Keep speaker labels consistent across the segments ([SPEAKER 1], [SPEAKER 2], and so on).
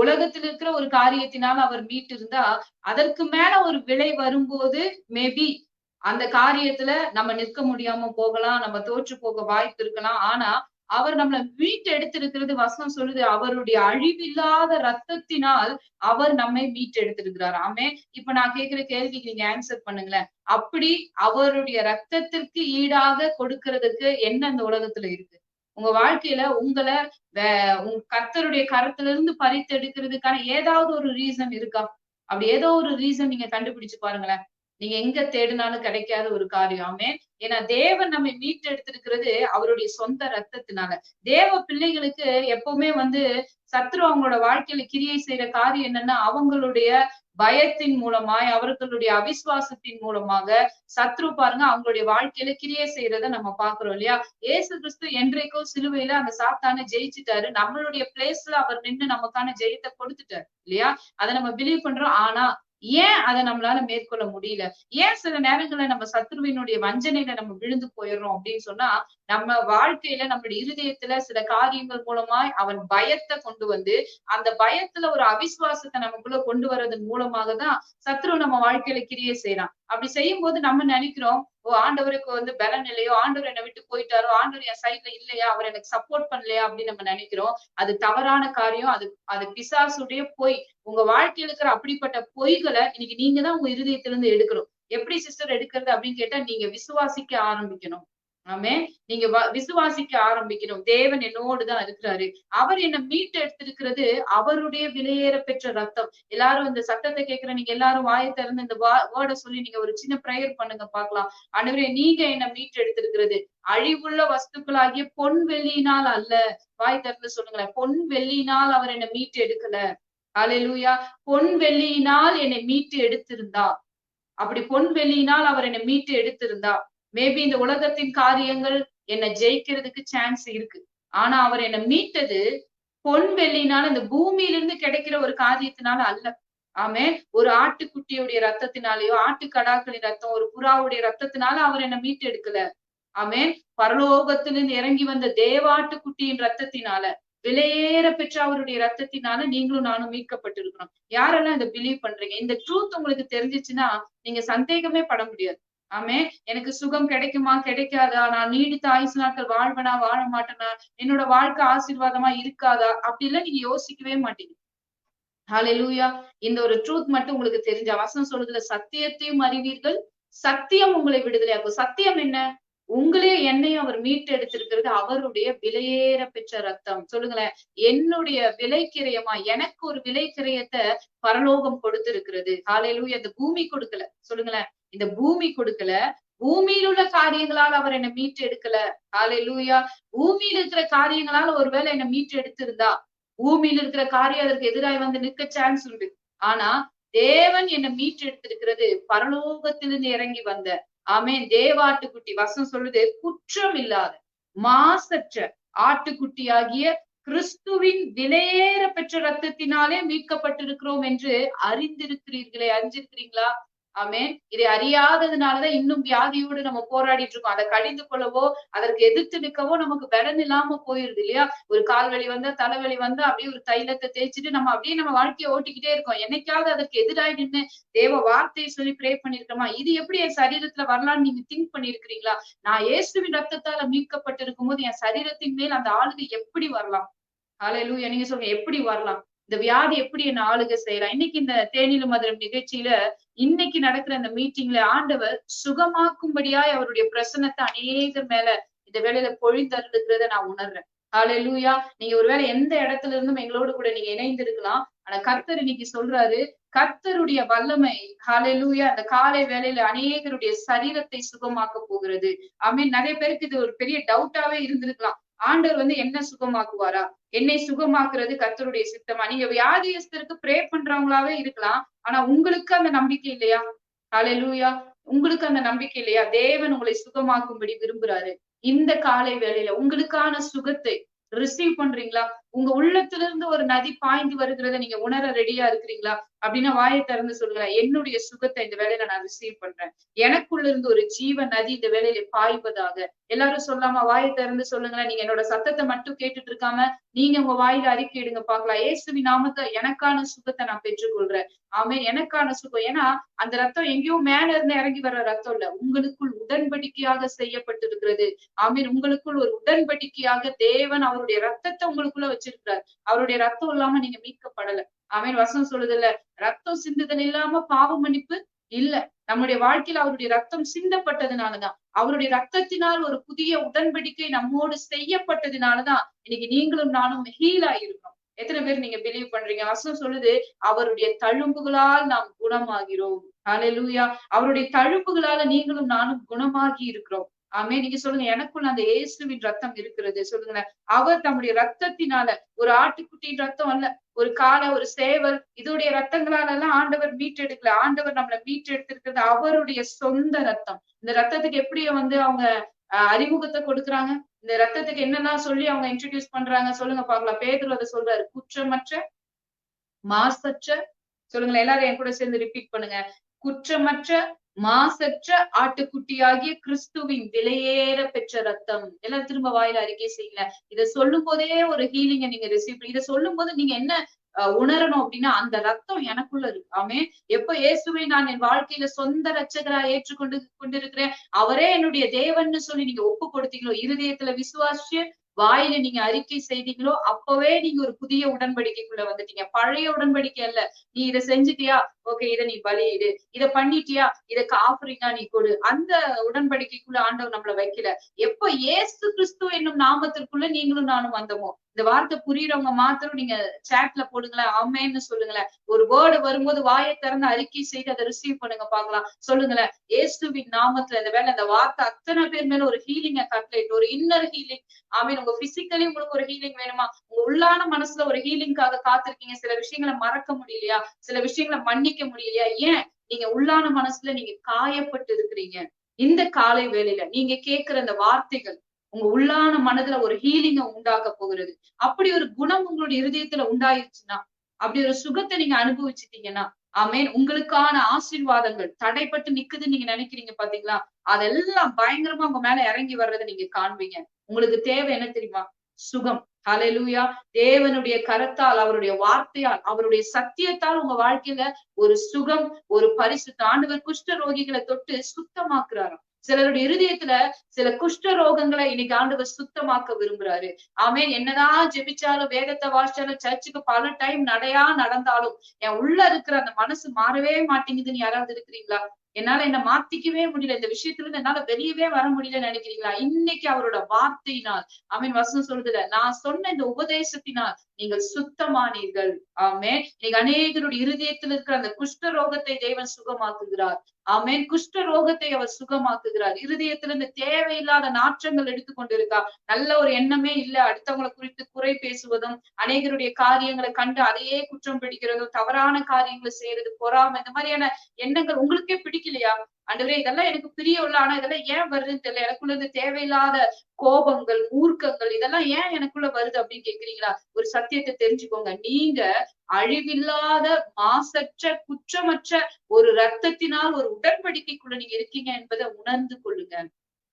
[SPEAKER 1] உலகத்தில் இருக்கிற ஒரு காரியத்தினால் அவர் மீட்டு இருந்தா, அதற்கு மேல ஒரு விலை வரும்போது மேபி அந்த காரியத்துல நம்ம நிற்க முடியாம போகலாம், நம்ம தோற்று போக வாய்ப்பு இருக்கலாம். ஆனா அவர் நம்மள மீட்டு எடுத்திருக்கிறது வசனம் சொல்லுது, அவருடைய அழிவில்லாத ரத்தத்தினால் அவர் நம்மை மீட்டு எடுத்திருக்கிறார். ஆமென். இப்ப நான் கேட்கிற கேள்விக்கு நீங்க ஆன்சர் பண்ணுங்களேன். அப்படி அவருடைய ரத்தத்திற்கு ஈடாக கொடுக்கிறதுக்கு என்ன இந்த உலகத்துல இருக்கு? உங்க வாழ்க்கையில உங்கள கர்த்தருடைய கரத்திலிருந்து பறித்து எடுக்கிறதுக்கான ஏதாவது ஒரு ரீசன் இருக்கா? அப்படி ஏதோ ஒரு ரீசன் நீங்க கண்டுபிடிச்சு பாருங்களேன். நீங்க எங்க தேடினாலும் கிடைக்காத ஒரு காரியம். ஆமென். ஏன்னா தேவன் நம்மை மீட்டு எடுத்திருக்கிறது அவருடைய சொந்த ரத்தத்தினால. தேவ பிள்ளைகளுக்கு எப்பவுமே சத்ரு அவங்களோட வாழ்க்கையில கிரியை செய்யற காரியம் என்னன்னா, அவங்களுடைய பயத்தின் மூலமாய், அவர்களுடைய அவிசுவாசத்தின் மூலமாக சத்ரு பாருங்க அவங்களுடைய வாழ்க்கையில கிரியை செய்யறத நம்ம பாக்குறோம் இல்லையா? இயேசு கிறிஸ்து என்றைக்கோ சிலுவையில அந்த சாத்தானை ஜெயிச்சுட்டாரு. நம்மளுடைய பிளேஸ்ல அவர் நின்னு நமக்கான ஜெயத்தை கொடுத்துட்டாரு இல்லையா? அதை நம்ம பிலீவ் பண்றோம். ஆனா ஏன் அதை நம்மளால மேற்கொள்ள முடியல? ஏன் சில நேரங்கள்ல நம்ம சத்ருவினுடைய வஞ்சனையில நம்ம விழுந்து போயிடுறோம் அப்படின்னு சொன்னா, நம்ம வாழ்க்கையில நம்மளுடைய இருதயத்துல சில காரியங்கள் மூலமாய் அவன் பயத்தை கொண்டு வந்து, அந்த பயத்துல ஒரு அவிசுவாசத்தை நமக்குள்ள கொண்டு வர்றதன் மூலமாக தான் சத்ரு நம்ம வாழ்க்கையில கிரியை செய்யறான். அப்படி செய்யும் போது நம்ம நினைக்கிறோம், ஓ ஆண்டவருக்கு பலன் இல்லையோ, ஆண்டவர் என்னை விட்டு போயிட்டாரோ, ஆண்டவர் என் சைட்ல இல்லையா, அவர் எனக்கு சப்போர்ட் பண்ணலையா அப்படின்னு நம்ம நினைக்கிறோம். அது தவறான காரியம். அது பிசாசுடைய பொய். உங்க வாழ்க்கையில இருக்கிற அப்படிப்பட்ட பொய்களை இன்னைக்கு நீங்க தான் உங்க இருதயத்துல இருந்து எடுக்கணும். எப்படி சிஸ்டர் எடுக்கிறது அப்படின்னு கேட்டா, நீங்க விசுவாசிக்க ஆரம்பிக்கணும். ஆமே. நீங்க விசுவாசிக்க ஆரம்பிக்கணும். தேவன் என்னோடுதான் இருக்கிறாரு. அவர் என்ன மீட்டு எடுத்திருக்கிறது அவருடைய விலையேற பெற்ற ரத்தம். எல்லாரும் இந்த சத்தத்தை கேட்கிற நீங்க எல்லாரும் வாயை திறந்து இந்த வேர்டை சொல்லி நீங்க ஒரு சின்ன பிரேயர் பண்ணுங்க பாக்கலாம். ஆண்டவரே, நீங்க என்ன மீட்டு எடுத்திருக்கிறது அழிவுள்ள வஸ்துக்களாகிய பொன் வெள்ளியினால் அல்ல. வாய் திறந்து சொல்லுங்களேன். பொன் வெள்ளியினால் அவர் என்னை மீட்டு எடுக்கல. ஹல்லேலூயா. பொன் வெள்ளியினால் என்னை மீட்டு எடுத்திருந்தா, அப்படி பொன் வெள்ளியினால் அவர் என்னை மீட்டு எடுத்திருந்தா, மேபி இந்த உலகத்தின் காரியங்கள் என்னை ஜெயிக்கிறதுக்கு சான்ஸ் இருக்கு. ஆனா அவர் என்னை மீட்டது பொன் வெள்ளியினால, இந்த பூமியிலிருந்து கிடைக்கிற ஒரு காரியத்தினால அல்ல. ஆமே. ஒரு ஆட்டுக்குட்டியுடைய ரத்தத்தினாலேயோ, ஆட்டுக்கடாக்களின் ரத்தம், ஒரு புறாவுடைய ரத்தத்தினால அவர் என்னை மீட்டு எடுக்கல. ஆமே. பரலோகத்திலிருந்து இறங்கி வந்த தேவாட்டுக்குட்டியின் ரத்தத்தினால, விலையேற பெற்ற அவருடைய ரத்தத்தினால நீங்களும் நானும் மீட்கப்பட்டிருக்கிறோம். யாரெல்லாம் இதை பிலீவ் பண்றீங்க? இந்த ட்ரூத் உங்களுக்கு தெரிஞ்சிச்சுன்னா நீங்க சந்தேகமே பட முடியாது. ஆமே. எனக்கு சுகம் கிடைக்குமா கிடைக்காதா, நான் நீடித்த ஆயுசு நாட்கள் வாழ்வனா வாழ மாட்டேனா, என்னோட வாழ்க்கை ஆசீர்வாதமா இருக்காதா, அப்படி எல்லாம் நீங்க யோசிக்கவே மாட்டீங்க. ஹல்லேலூயா. இந்த ஒரு ட்ரூத் மட்டும் உங்களுக்கு தெரிஞ்ச வசனம் சொல்றதுல, சத்தியத்தையும் அறிவீர்கள், சத்தியம் உங்களை விடுதலையாக்கும். சத்தியம் என்ன? உங்களையும் என்னையும் அவர் மீட்டு எடுத்திருக்கிறது அவருடைய விலையேற பெற்ற ரத்தம். சொல்லுங்களேன். என்னுடைய விலைக்கிரயமா, எனக்கு ஒரு விலைக்கிரயத்தை பரலோகம் கொடுத்திருக்கிறது. ஹல்லேலூயா. இந்த பூமி கொடுக்கல. சொல்லுங்களேன். இந்த பூமி கொடுக்கல. பூமியில் உள்ள காரியங்களால் அவர் என்னை மீட்டு எடுக்கல. ஹல்லேலூயா. பூமியில் இருக்கிற காரியங்களால ஒருவேளை என்னை மீட்டு எடுத்திருந்தா, பூமியில் இருக்கிற காரியம் அதற்கு எதிராக நிற்க சான்ஸ் உண்டு. ஆனா தேவன் என்னை மீட்டு எடுத்திருக்கிறது பரலோகத்திலிருந்து இறங்கி வந்த, ஆமென், தேவாட்டுக்குட்டி. வசனம் சொல்லுது, குற்றம் இல்லாத மாசற்ற ஆட்டுக்குட்டியாகிய கிறிஸ்துவின் விலையேற பெற்ற ரத்தத்தினாலே மீட்கப்பட்டிருக்கிறோம் என்று அறிந்திருக்கிறீர்களே. அறிஞ்சிருக்கிறீங்களா? ஆமென். இதை அறியாததுனாலதான் இன்னும் வியாதியோடு நம்ம போராடிட்டு இருக்கோம். அதை கடிந்து கொள்ளவோ, அதற்கு எதிர்த்து நிற்கவோ நமக்கு பலன் இல்லாம போயிருது இல்லையா? ஒரு கால்வலி வந்தா, தலைவலி வந்தா அப்படியே ஒரு தைலத்தை தேய்ச்சிட்டு நம்ம அப்படியே நம்ம வாழ்க்கையை ஓட்டிக்கிட்டே இருக்கோம். என்னைக்காவது அதற்கு எதிராக நின்று தேவ வார்த்தையை சொல்லி ப்ரே பண்ணிருக்கோமா? இது எப்படி என் சரீரத்துல வரலாம்னு நீங்க திங்க் பண்ணிருக்கிறீங்களா? நான் இயேசுவின் ரத்தத்தால மீட்கப்பட்டிருக்கும் போது என் சரீரத்தின் மேல் அந்த ஆளுகை எப்படி வரலாம்? ஹல்லேலூயா. நீங்க சொல்லுங்க, எப்படி வரலாம்? இந்த வியாதி எப்படி என்ன ஆளுகை செய்யலாம்? இன்னைக்கு இந்த தேனிலும் மதுரம் நிகழ்ச்சியில, இன்னைக்கு நடக்கிற அந்த மீட்டிங்ல ஆண்டவர் சுகமாக்கும்படியாய் அவருடைய பிரசன்னத்தை அநேகர் மேல இந்த வேலையில பொழிந்தருளுகிறத நான் உணர்றேன். ஹல்லேலூயா. நீங்க ஒருவேளை எந்த இடத்துல இருந்தும் எங்களோடு கூட நீங்க இணைந்திருக்கலாம். ஆனா கர்த்தர் இன்னைக்கு சொல்றாரு, கர்த்தருடைய வல்லமை, ஹல்லேலூயா, அந்த காலை வேளையில அநேகருடைய சரீரத்தை சுகமாக்க போகிறது. ஆமென். நிறைய பேருக்கு இது ஒரு பெரிய டவுட்டாவே இருந்திருக்கலாம். ஆண்டவர் என்ன சுகமாக்குவாரா? என்னை சுகமாக்குறது கர்த்தருடைய சித்தமா? நீங்க வியாதியஸ்தருக்கு ப்ரே பண்றவங்களாவே இருக்கலாம். ஆனா உங்களுக்கு அந்த நம்பிக்கை இல்லையா? ஹல்லேலூயா. உங்களுக்கு அந்த நம்பிக்கை இல்லையா? தேவன் உங்களை சுகமாக்கும்படி விரும்புறாரு. இந்த காலை வேளையில உங்களுக்கான சுகத்தை ரிசீவ் பண்றீங்களா? உங்க உள்ளத்திலிருந்து ஒரு நதி பாய்ந்து வருகிறத நீங்க உணர ரெடியா இருக்கிறீங்களா? அப்படின்னா வாயை திறந்து சொல்லுங்க, என்னுடைய சுகத்தை இந்த வேலையில நான் ரிசீவ் பண்றேன். எனக்குள்ள இருந்து ஒரு ஜீவ நதி இந்த வேலையில பாய்வதாக. எல்லாரும் சொல்லாமா? வாயை திறந்து சொல்லுங்களேன். நீங்க என்னோட சத்தத்தை மட்டும் கேட்டுட்டு இருக்காம நீங்க உங்க வாயில அறிக்கை இடுங்க பாக்கலாம். இயேசுவின் நாமத்தை எனக்கான சுகத்தை நான் பெற்றுக்கொள்றேன். ஆமென். எனக்கான சுகம். ஏன்னா அந்த ரத்தம் எங்கேயோ மேல இருந்து இறங்கி வர்ற ரத்தம் இல்ல. உங்களுக்குள் உடன்படிக்கையாக செய்யப்பட்டிருக்கிறது. ஆமென். உங்களுக்குள் ஒரு உடன்படிக்கையாக தேவன் அவருடைய ரத்தத்தை உங்களுக்குள்ள வச்சிருக்கிறார். அவருடைய ரத்தம் இல்லாம நீங்க மீட்கப்படல. ஆமென். வசனம் சொல்லுதுல்ல, ரத்தம் சிந்துதல் இல்லாம பாவ மன்னிப்பு இல்ல. நம்முடைய வாழ்க்கையில அவருடைய ரத்தம் சிந்தப்பட்டதுனாலதான், அவருடைய ரத்தத்தினால் ஒரு புதிய உடன்படிக்கை நம்மோடு செய்யப்பட்டதுனாலதான் இன்னைக்கு நீங்களும் நானும் ஹீல் ஆயிருக்கோம். எத்தனை பேர் நீங்க பிலீவ் பண்றீங்க? வசனம் சொல்லுது, அவருடைய தழும்புகளால் நாம் குணமாகிறோம். ஹல்லேலூயா. அவருடைய தழும்புகளால நீங்களும் நானும் குணமாகி இருக்கிறோம். ஆமே. நீங்க சொல்லுங்க, எனக்குள்ள அந்த இயேசுவின் ரத்தம் இருக்கிறது. சொல்லுங்களேன். அவர் தம்முடைய ரத்தத்தினால, ஒரு ஆட்டுக்குட்டியின் ரத்தம் அல்ல, ஒரு காளை, ஒரு சேவல், இதோடைய ரத்தங்களால எல்லாம் ஆண்டவர் மீட்டெடுக்கல. ஆண்டவர் நம்மளை மீட்டெடுத்திருக்கிறது அவருடைய சொந்த ரத்தம். இந்த ரத்தத்துக்கு எப்படி அவங்க அறிமுகத்தை கொடுக்குறாங்க? இந்த ரத்தத்துக்கு என்னெல்லாம் சொல்லி அவங்க இன்ட்ரோடியூஸ் பண்றாங்க? சொல்லுங்க பாக்கலாம். பேதுரு அதை சொல்றாரு, குற்றமற்ற, மாசற்ற, சொல்லுங்களேன். எல்லாரும் என் கூட சேர்ந்து ரிப்பீட் பண்ணுங்க. குற்றமற்ற, மாசற்ற ஆட்டுக்குட்டியாகிய கிறிஸ்துவின் விலையேற பெற்ற ரத்தம். எல்லாம் திரும்ப வாயில அறிக்கை செய்யுங்க. இதை சொல்லும் போதே ஒரு ஹீலிங்க நீங்க ரிசீவ். இதை சொல்லும் போது நீங்க என்ன உணரணும் அப்படின்னா, அந்த ரத்தம் எனக்குள்ள இருக்கு. ஆமே. எப்ப இயேசுவை நான் என் வாழ்க்கையில சொந்த ரட்சகரா கொண்டிருக்கிறேன், அவரே என்னுடைய தேவன்னு சொல்லி நீங்க ஒப்பு கொடுத்தீங்களோ, இருதயத்துல விசுவாசிச்சு வாயில நீங்க அறிக்கை செய்தீங்களோ, அப்பவே நீங்க ஒரு புதிய உடன்படிக்கைக்குள்ள வந்துட்டீங்க. பழைய உடன்படிக்கை அல்ல. நீ இதை செஞ்சுட்டியா, ஓகே, இதை நீ பலியிடு, இதை பண்ணிட்டியா, இதுக்கு ஆஃபரிங்கா நீ கொடு. அந்த உடன்படிக்கைக்குள்ள ஆண்டவர் நம்மள வைக்கல. எப்ப இயேசு கிறிஸ்து என்னும் நாமத்திற்குள்ள நீங்களும் நானும் வந்தோமோ, இந்த வார்த்தை புரியுறவங்க மாத்திரம் நீங்க சாட்ல போடுங்களேன், ஆமேன்னு சொல்லுங்களேன். ஒரு வேர்டு வரும்போது வாயை திறந்து அறிக்கை செய்து அதை ரிசீவ் பண்ணுங்க பாக்கலாம். சொல்லுங்களேன், இயேசுவின் நாமத்துல இந்த வேலை, இந்த வார்த்தை அத்தனை பேர் மேல ஒரு ஹீலிங்க கட்லேட், ஒரு இன்னர் ஹீலிங். ஆமீன். உங்க பிசிக்கலி உங்களுக்கு ஒரு ஹீலிங் வேணுமா? உங்க உள்ளான மனசுல ஒரு ஹீலிங்காக காத்திருக்கீங்க. சில விஷயங்களை மறக்க முடியலையா? சில விஷயங்களை மன்னிக்க முடியலையா? ஏன்? நீங்க உள்ளான மனசுல நீங்க காயப்பட்டு இருக்கிறீங்க. இந்த காலை வேளையில நீங்க கேட்கிற அந்த வார்த்தைகள் உங்க உள்ளான மனதுல ஒரு ஹீலிங்க உண்டாக்க போகிறது. அப்படி ஒரு குணம் உங்களுடைய இருதயத்துல உண்டாயிருச்சுன்னா, அப்படி ஒரு சுகத்தை நீங்க அனுபவிச்சுட்டீங்கன்னா, ஆமேன், உங்களுக்கான ஆசீர்வாதங்கள் தடைப்பட்டு நிக்குதுன்னு நீங்க நினைக்கிறீங்க பாத்தீங்களா? அதெல்லாம் பயங்கரமா உங்க மேல இறங்கி வர்றதை நீங்க காண்பீங்க. உங்களுக்கு தேவை என்ன தெரியுமா? சுகம். ஹல்லேலூயா. தேவனுடைய கரத்தால், அவருடைய வார்த்தையால், அவருடைய சத்தியத்தால் உங்க வாழ்க்கையில ஒரு சுகம், ஒரு பரிசுத்த. ஆண்டவர் குஷ்ட ரோகிகளை தொட்டு சுத்தமாக்குறாராம். சிலருடைய இருதயத்துல சில குஷ்ட ரோகங்களை இன்னைக்கு ஆண்டவர் சுத்தமாக்க விரும்புறாரு. ஆமேன். என்னதான் ஜெபிச்சாலும், வேதத்தை வாசிச்சாலும், சர்ச்சுக்கு பல டைம் நடையா நடந்தாலும் என் உள்ள இருக்கிற அந்த மனசு மாறவே மாட்டேங்குதுன்னு யாராவது இருக்கிறீங்களா? என்னால என்ன மாத்திக்கவே முடியல, இந்த விஷயத்துல இருந்து என்னால வெளியவே வர முடியலன்னு நினைக்கிறீங்களா? இன்னைக்கு அவரோட வார்த்தையினால், ஆமீன், வசனம் சொல்றதுல, நான் சொன்ன இந்த உபதேசத்தினால் நீங்கள் சுத்தமானீர்கள். ஆமேன். இன்னைக்கு அநேகருடைய இருதயத்தில் இருக்கிற அந்த குஷ்ட ரோகத்தை தேவன் சுகமாக்குகிறார். ஆமேன். குஷ்ட ரோகத்தை அவர் சுகமாக்குகிறார். இருதயத்துல இருந்து தேவையில்லாத நாற்றங்கள் எடுத்துக்கொண்டிருக்கா, நல்ல ஒரு எண்ணமே இல்ல, அடுத்தவங்களை குறித்து குறை பேசுவதும், அநேகருடைய காரியங்களை கண்டு அதையே குற்றம் பிடிக்கிறதும், தவறான காரியங்களை செய்யறது, பொறாமை, இந்த மாதிரியான எண்ணங்கள் உங்களுக்கே பிடிக்கலையா? ஆண்டவரே, இதெல்லாம் எனக்கு பிரியம் இல்ல, ஆனா இதெல்லாம் ஏன் வருதுன்னு தெரியல, எனக்குள்ள இருந்து தேவையில்லாத கோபங்கள், மூர்க்கங்கள், இதெல்லாம் ஏன் எனக்குள்ள வருது அப்படின்னு கேக்குறீங்களா? ஒரு சத்தியத்தை தெரிஞ்சுக்கோங்க. நீங்க அழிவில்லாத, மாசற்ற, குற்றமற்ற ஒரு ரத்தத்தினால் ஒரு உடன்படிக்கைக்குள்ள நீங்க இருக்கீங்க என்பதை உணர்ந்து கொள்ளுங்க.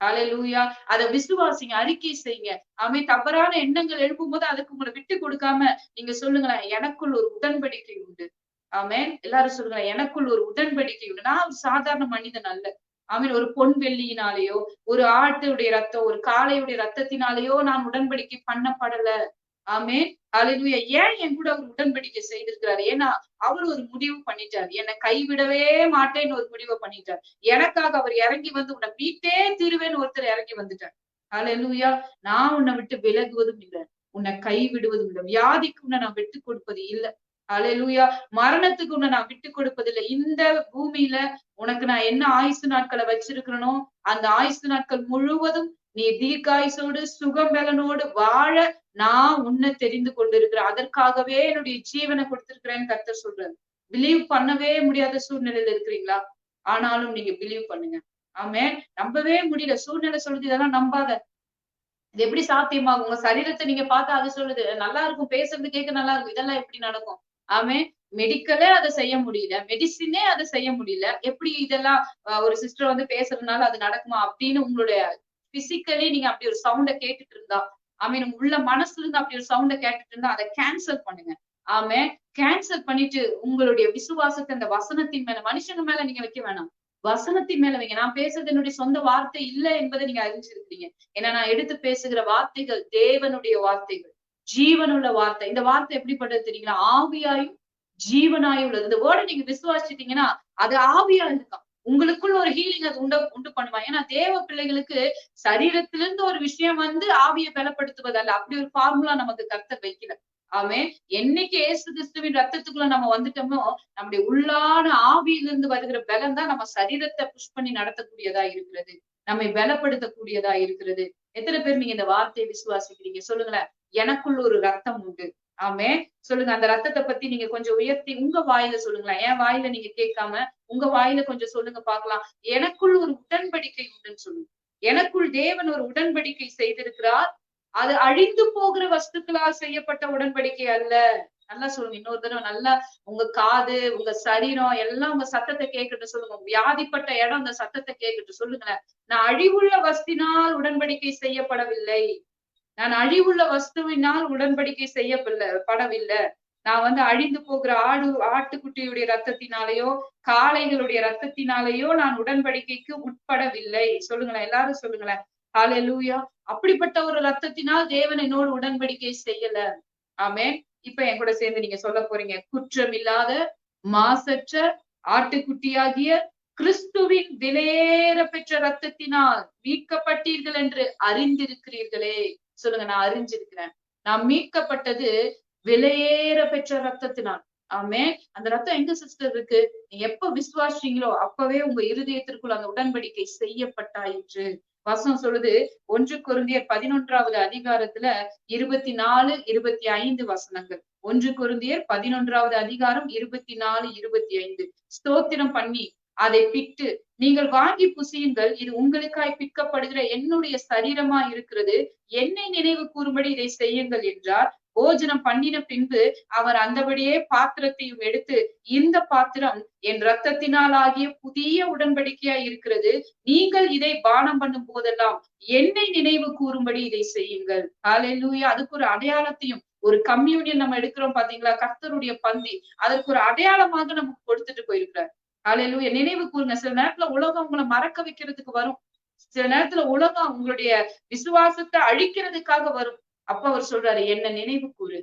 [SPEAKER 1] ஹல்லேலூயா. அதை விசுவாசிங்க, அறிக்கை செய்யுங்க. தவறான எண்ணங்கள் எழுப்பும் போது அதுக்கு உங்களை விட்டு கொடுக்காம நீங்க சொல்லுங்களேன், எனக்குள் ஒரு உடன்படிக்கை உண்டு. ஆமேன். எல்லாரும் சொல்லுங்களேன், எனக்குள் ஒரு உடன்படிக்கை உண்டு. நான் ஒரு சாதாரண மனிதன் அல்ல. ஆமீன். ஒரு பொன் வெள்ளியினாலேயோ, ஒரு ஆட்டுடைய ரத்தம், ஒரு காளையுடைய ரத்தத்தினாலேயோ நான் உடன்படிக்கை பண்ணப்படல. ஆமேன். ஹல்லேலூயா. ஏன் என் கூட அவர் உடன்படிக்கை செய்திருக்கிறாரு? ஏன்னா அவர் ஒரு முடிவு பண்ணிட்டார். என்னை கைவிடவே மாட்டேன்னு ஒரு முடிவை பண்ணிட்டார். எனக்காக அவர் இறங்கி வந்து உன்னை மீட்டே தீருவேன்னு ஒருத்தர் இறங்கி வந்துட்டார். ஹல்லேலூயா. நான் உன்னை விட்டு விலகுவதும் இல்லை, உன்னை கைவிடுவதும் இல்லை, வியாதிக்கு உன்னை நான் விட்டு கொடுப்பது இல்லை. ஹல்லேலூயா. மரணத்துக்கு உன்னை நான் விட்டு கொடுப்பதில்லை. இந்த பூமியில உனக்கு நான் என்ன ஆயுசு நாட்களை வச்சிருக்கிறனோ, அந்த ஆயுசு நாட்கள் முழுவதும் நீ தீர்க்காயுசோடு சுகம்பலனோடு வாழ நான் உன்னை தெரிந்து கொண்டிருக்கிறேன். அதற்காகவே என்னுடைய ஜீவனை கொடுத்திருக்கிறேன்னு கர்த்தர் சொல்றாரு. பிலீவ் பண்ணவே முடியாத சூழ்நிலையில இருக்கிறீங்களா? ஆனாலும் நீங்க பிலீவ் பண்ணுங்க. ஆமென். நம்பவே முடியல, சூழ்நிலை சொல்லுது இதெல்லாம் நம்பாத. இது எப்படி சாத்தியமாகும்? உங்க சரீரத்தை நீங்க பார்த்தா அது சொல்லுது நல்லா இருக்கும், பேசுறது கேட்க நல்லா இருக்கும், இதெல்லாம் எப்படி நடக்கும்? ஆமென். மெடிக்கலே அதை செய்ய முடியல, மெடிசினே அதை செய்ய முடியல, எப்படி இதெல்லாம் ஒரு சிஸ்டர் வந்து பேசுறதுனால அது நடக்குமா அப்படின்னு உங்களுடைய பிசிக்கலி நீங்க அப்படி ஒரு சவுண்ட கேட்டுட்டு இருந்தா, ஆமீன், உள்ள மனசுல இருந்து அப்படி ஒரு சவுண்ட கேட்டுட்டு இருந்தா அதை கேன்சல் பண்ணுங்க. ஆமே, கேன்சல் பண்ணிட்டு உங்களுடைய விசுவாசத்தை அந்த வசனத்தின் மேல, மனுஷங்க மேல நீங்க வைக்க வேணாம், வசனத்தின் மேல வைங்க. நான் பேசுறது என்னுடைய சொந்த வார்த்தை இல்லை என்பதை நீங்க அறிஞ்சிருக்கீங்க. ஏன்னா நான் எடுத்து பேசுகிற வார்த்தைகள் தேவனுடைய வார்த்தைகள், ஜீவனுள்ள வார்த்தை. இந்த வார்த்தை எப்படிப்பட்டது தெரியுங்களா? ஆவியாயும் ஜீவனாயும் உள்ளது. இந்த வேர்டை நீங்க விசுவாசிட்டீங்கன்னா அது ஆவியா இருக்காம். உங்களுக்குள்ள ஒரு ஹீலிங் அது உண்டு பண்ணுவா. ஏன்னா தேவ பிள்ளைகளுக்கு சரீரத்திலிருந்து ஒரு விஷயம் வந்து ஆவியை பலப்படுத்துவதல்ல. அப்படி ஒரு ஃபார்முலா நமக்கு கர்த்தர் வைக்கல. ஆமே, என்னைக்கு இயேசு கிறிஸ்துவின் ரத்தத்துக்குள்ள நம்ம வந்துட்டோமோ, நம்முடைய உள்ளான ஆவியிலிருந்து வருகிற பலம் தான் நம்ம சரீரத்தை புஷ் பண்ணி நடத்தக்கூடியதா இருக்கிறது, நம்மை பலப்படுத்தக்கூடியதா இருக்கிறது. எத்தனை பேர் நீங்க இந்த வார்த்தையை விசுவாசிக்கிறீங்க? சொல்லுங்களேன். எனக்குள்ள ஒரு ரத்தம் உண்டு. ஆமே, சொல்லுங்க. அந்த ரத்தத்தை பத்தி நீங்க கொஞ்சம் உயர்த்தி உங்க வாயில சொல்லுங்களேன். என் வாயில நீங்க கேட்காம உங்க வாயில கொஞ்சம் சொல்லுங்க பாக்கலாம். எனக்குள் ஒரு உடன்படிக்கை உண்டுன்னு சொல்லுங்க. எனக்குள் தேவன் ஒரு உடன்படிக்கை செய்திருக்கிறார். அது அழிந்து போகிற வஸ்துக்களால் செய்யப்பட்ட உடன்படிக்கை அல்ல. நல்லா சொல்லுங்க. இன்னொரு தடவை நல்லா உங்க காது, உங்க சரீரம் எல்லாம் உங்க சத்தத்தை கேட்கட்டும் சொல்லுங்க. வியாதிப்பட்ட இடம் அந்த சத்தத்தை கேட்கட்டும் சொல்லுங்களேன். நான் அழிவுள்ள வஸ்தினால் உடன்படிக்கை செய்யப்படவில்லை. நான் அழிவுள்ள வஸ்துவினால் உடன்படிக்கை செய்யப்படவில்லை. நான் வந்து அழிந்து போகிற ஆட்டுக்குட்டியுடைய ரத்தத்தினாலேயோ காளைகளுடைய ரத்தத்தினாலேயோ நான் உடன்படிக்கைக்கு உட்படவில்லை. சொல்லுங்களேன், எல்லாரும் சொல்லுங்களேன். ஹல்லேலூயா. அப்படிப்பட்ட ஒரு ரத்தத்தினால் தேவன் என்னோடு உடன்படிக்கை செய்யல. ஆமே. இப்ப என் கூட சேர்ந்து நீங்க சொல்ல போறீங்க. குற்றமில்லாத மாசற்ற ஆட்டுக்குட்டியாகிய கிறிஸ்துவின் விலையேற பெற்ற ரத்தத்தினால் மீட்கப்பட்டீர்கள் என்று அறிந்திருக்கிறீர்களே. சொல்லுங்க, நான் அறிஞ்சிருக்கிறேன். நான் மீட்கப்பட்டது விலையேற பெற்ற ரத்தத்தினால். ஆமே. அந்த ரத்தம் எங்க சிஸ்டர் இருக்கு? நீங்க எப்ப விசுவாசிங்களோ அப்பவே உங்க இருதயத்திற்குள் அந்த உடன்படிக்கை செய்யப்பட்டாயிற்று. வசனம் சொல்லுது 1 கொரிந்தியர் 11வது அதிகாரத்துல 24, 25 வசனங்கள். 1 கொரிந்தியர் 11வது அதிகாரம் 24, 25. ஸ்தோத்திரம் பண்ணி அதை பிட்டு நீங்கள் வாங்கி புசியுங்கள், இது உங்களுக்காய் பிற்கப்படுகிற என்னுடைய சரீரமா இருக்கிறது, என்னை நினைவு கூறும்படி இதை செய்யுங்கள் என்றார். போஜனம் பண்ணின பின்பு அவர் அந்தபடியே பாத்திரத்தையும் எடுத்து, இந்த பாத்திரம் என் ரத்தத்தினால் ஆகிய புதிய உடன்படிக்கையா இருக்கிறது, நீங்கள் இதை பானம் பண்ணும் போதெல்லாம் என்னை நினைவு கூறும்படி இதை செய்யுங்கள். ஹல்லேலூயா. அதுக்கு ஒரு அடையாளத்தையும், ஒரு கம்யூனியன் நம்ம எடுக்கிறோம் பாத்தீங்களா, கர்த்தருடைய பந்தி, அதற்கு ஒரு அடையாளமாக நமக்கு கொடுத்துட்டு போயிருக்கிறார். ஹல்லேலூயா. நினைவு கூறுங்க. சில நேரத்துல உலகம் உங்களை மறக்க வைக்கிறதுக்கு வரும். சில நேரத்துல உலகம் உங்களுடைய விசுவாசத்தை அழிக்கிறதுக்காக வரும். அப்ப அவர் சொல்றாரு, என்ன நினைவு கூறு,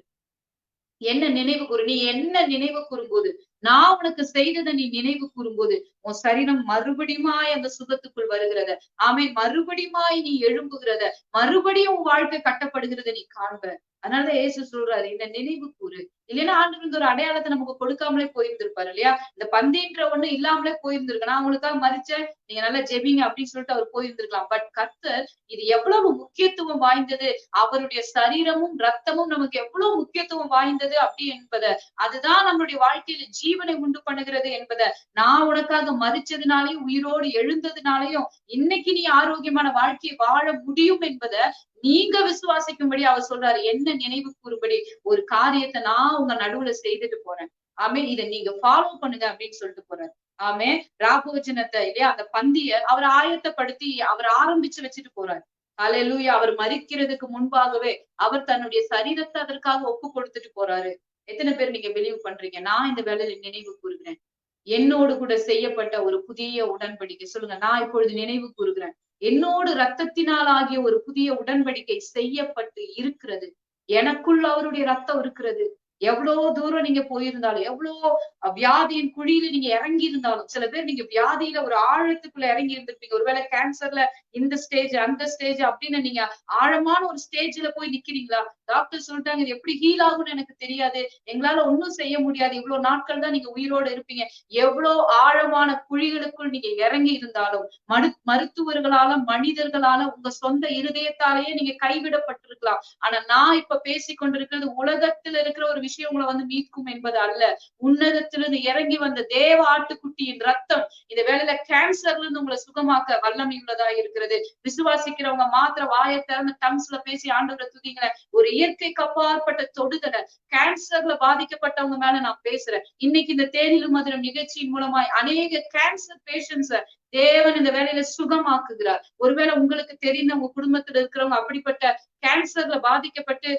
[SPEAKER 1] என்ன நினைவு கூறு. நீ என்ன நினைவு கூறும்போது, நான் உனக்கு செய்ததை நீ நினைவு கூறும்போது உன் சரீரம் மறுபடியுமாய் அந்த சுகத்துக்குள் வருகிறத, ஆமென், மறுபடியுமாய் நீ எழும்புகிறத, மறுபடியும் உன் வாழ்க்கை கட்டப்படுகிறத நீ காண்ப. அதனாலதான் இயேசு சொல்றாரு, இந்த நினைவு கூறு. இல்லைன்னா ஆண்டு ஒரு அடையாளத்தை நமக்கு கொடுக்காமலே போயிருந்திருப்பாரு இல்லையா? இந்த பந்தின்ற ஒண்ணு இல்லாமலே போயிருந்திருக்கு. நான் உங்களுக்காக மறிச்சேன், நீங்க நல்லா ஜெபிங்க அப்படின்னு சொல்லிட்டு அவர் போயிருந்திருக்கலாம். பட் கர்த்தர் இது எவ்வளவு முக்கியத்துவம் வாய்ந்தது, அவருடைய சரீரமும் ரத்தமும் நமக்கு எவ்வளவு முக்கியத்துவம் வாய்ந்தது அப்படி என்பதை, அதுதான் நம்மளுடைய வாழ்க்கையில ஜீவனை உண்டு பண்ணுகிறது என்பதை, நான் உனக்காக மறிச்சதுனாலையும் உயிரோடு எழுந்ததுனாலையும் இன்னைக்கு நீ ஆரோக்கியமான வாழ்க்கையை வாழ முடியும் என்பதை நீங்க விசுவாசிக்கும்படி அவர் சொல்றாரு. என்ன நினைவு கூறும்படி ஒரு காரியத்தை நான் உங்க நடுவுல செய்துட்டு போறேன். ஆமே, இதை நீங்க ஃபாலோ பண்ணுங்க அப்படின்னு சொல்லிட்டு போறாரு. ஆமே, ராபோஜனத்தை இல்லையா, அந்த பந்திய அவர் ஆயத்தப்படுத்தி அவர் ஆரம்பிச்சு வச்சுட்டு போறாரு. ஹல்லேலூயா. அவர் மரிக்கிறதுக்கு முன்பாகவே அவர் தன்னுடைய சரீரத்தை அதற்காக ஒப்பு கொடுத்துட்டு போறாரு. எத்தனை பேர் நீங்க பிலீவ் பண்றீங்க? நான் இந்த வேலையில நினைவு கூறுகிறேன், என்னோடு கூட செய்யப்பட்ட ஒரு புதிய உடன்படிக்கை. சொல்லுங்க, நான் இப்பொழுது நினைவு கூறுகிறேன், என்னோடு ரத்தத்தினால் ஆகிய ஒரு புதிய உடன்படிக்கை செய்யப்பட்டு இருக்கிறது. எனக்குள்ள அவருடைய ரத்தம் இருக்கிறது. எவ்வளவு தூரம் நீங்க போயிருந்தாலும், எவ்வளவு வியாதியின் குழியில நீங்க இறங்கி இருந்தாலும், சில பேர் நீங்க வியாதியில ஒரு ஆழத்துக்குள்ள இறங்கி இருந்திருப்பீங்க. ஒருவேளை கேன்சர்ல இந்த ஸ்டேஜ் அந்த ஸ்டேஜ் அப்படின்னு நீங்க ஆழமான ஒரு ஸ்டேஜ்ல போய் நிக்கிறீங்களா? டாக்டர் சொல்லிட்டாங்க இது எப்படி ஹீல் ஆகும்னு எனக்கு தெரியாது, எங்களால ஒன்னும் செய்ய முடியாது, இவ்வளவு நாட்கள் தான் நீங்க உயிரோடு இருப்பீங்க. எவ்வளவு ஆழமான குழிகளுக்குள் நீங்க இறங்கி இருந்தாலும், மருத்துவர்களால, மனிதர்களால, உங்க சொந்த இருதயத்தாலேயே நீங்க கைவிடப்பட்டிருக்கலாம். ஆனா நான் இப்ப பேசிக்கொண்டிருக்கிறது உலகத்துல இருக்கிற ஒரு விஷயம் உங்களை வந்து மீட்கும் என்பது அல்ல. உன்னதத்திலிருந்து இறங்கி வந்த தேவ ஆட்டுக்குட்டியின் ரத்தம் இந்த வேளையில கேன்சர்ல இருந்து உங்களை சுகமாக்க வல்லமை உள்ளதா இருக்கிறது. விசுவாசிக்கிறவங்க மாத்திர வாயை திறந்து டங்ஸ்ல பேசி ஆண்டவரை துதிங்களேன். ஒரு இயற்கைக்கு அப்பாற்பட்ட தொடுதலை கேன்சர்ல பாதிக்கப்பட்டவங்க மேல நான் பேசுறேன். இன்னைக்கு இந்த தேனிலும் மதுரம் நிகழ்ச்சியின் மூலமாய் அநேக கேன்சர் பேஷண்ட்ஸ தேவன் இந்த வேலையில சுகமாக்குகிறார். ஒருவேளை உங்களுக்கு தெரிந்த உங்க குடும்பத்துல இருக்கிறவங்க அப்படிப்பட்ட கேன்சர்ல பாதிக்கப்பட்டு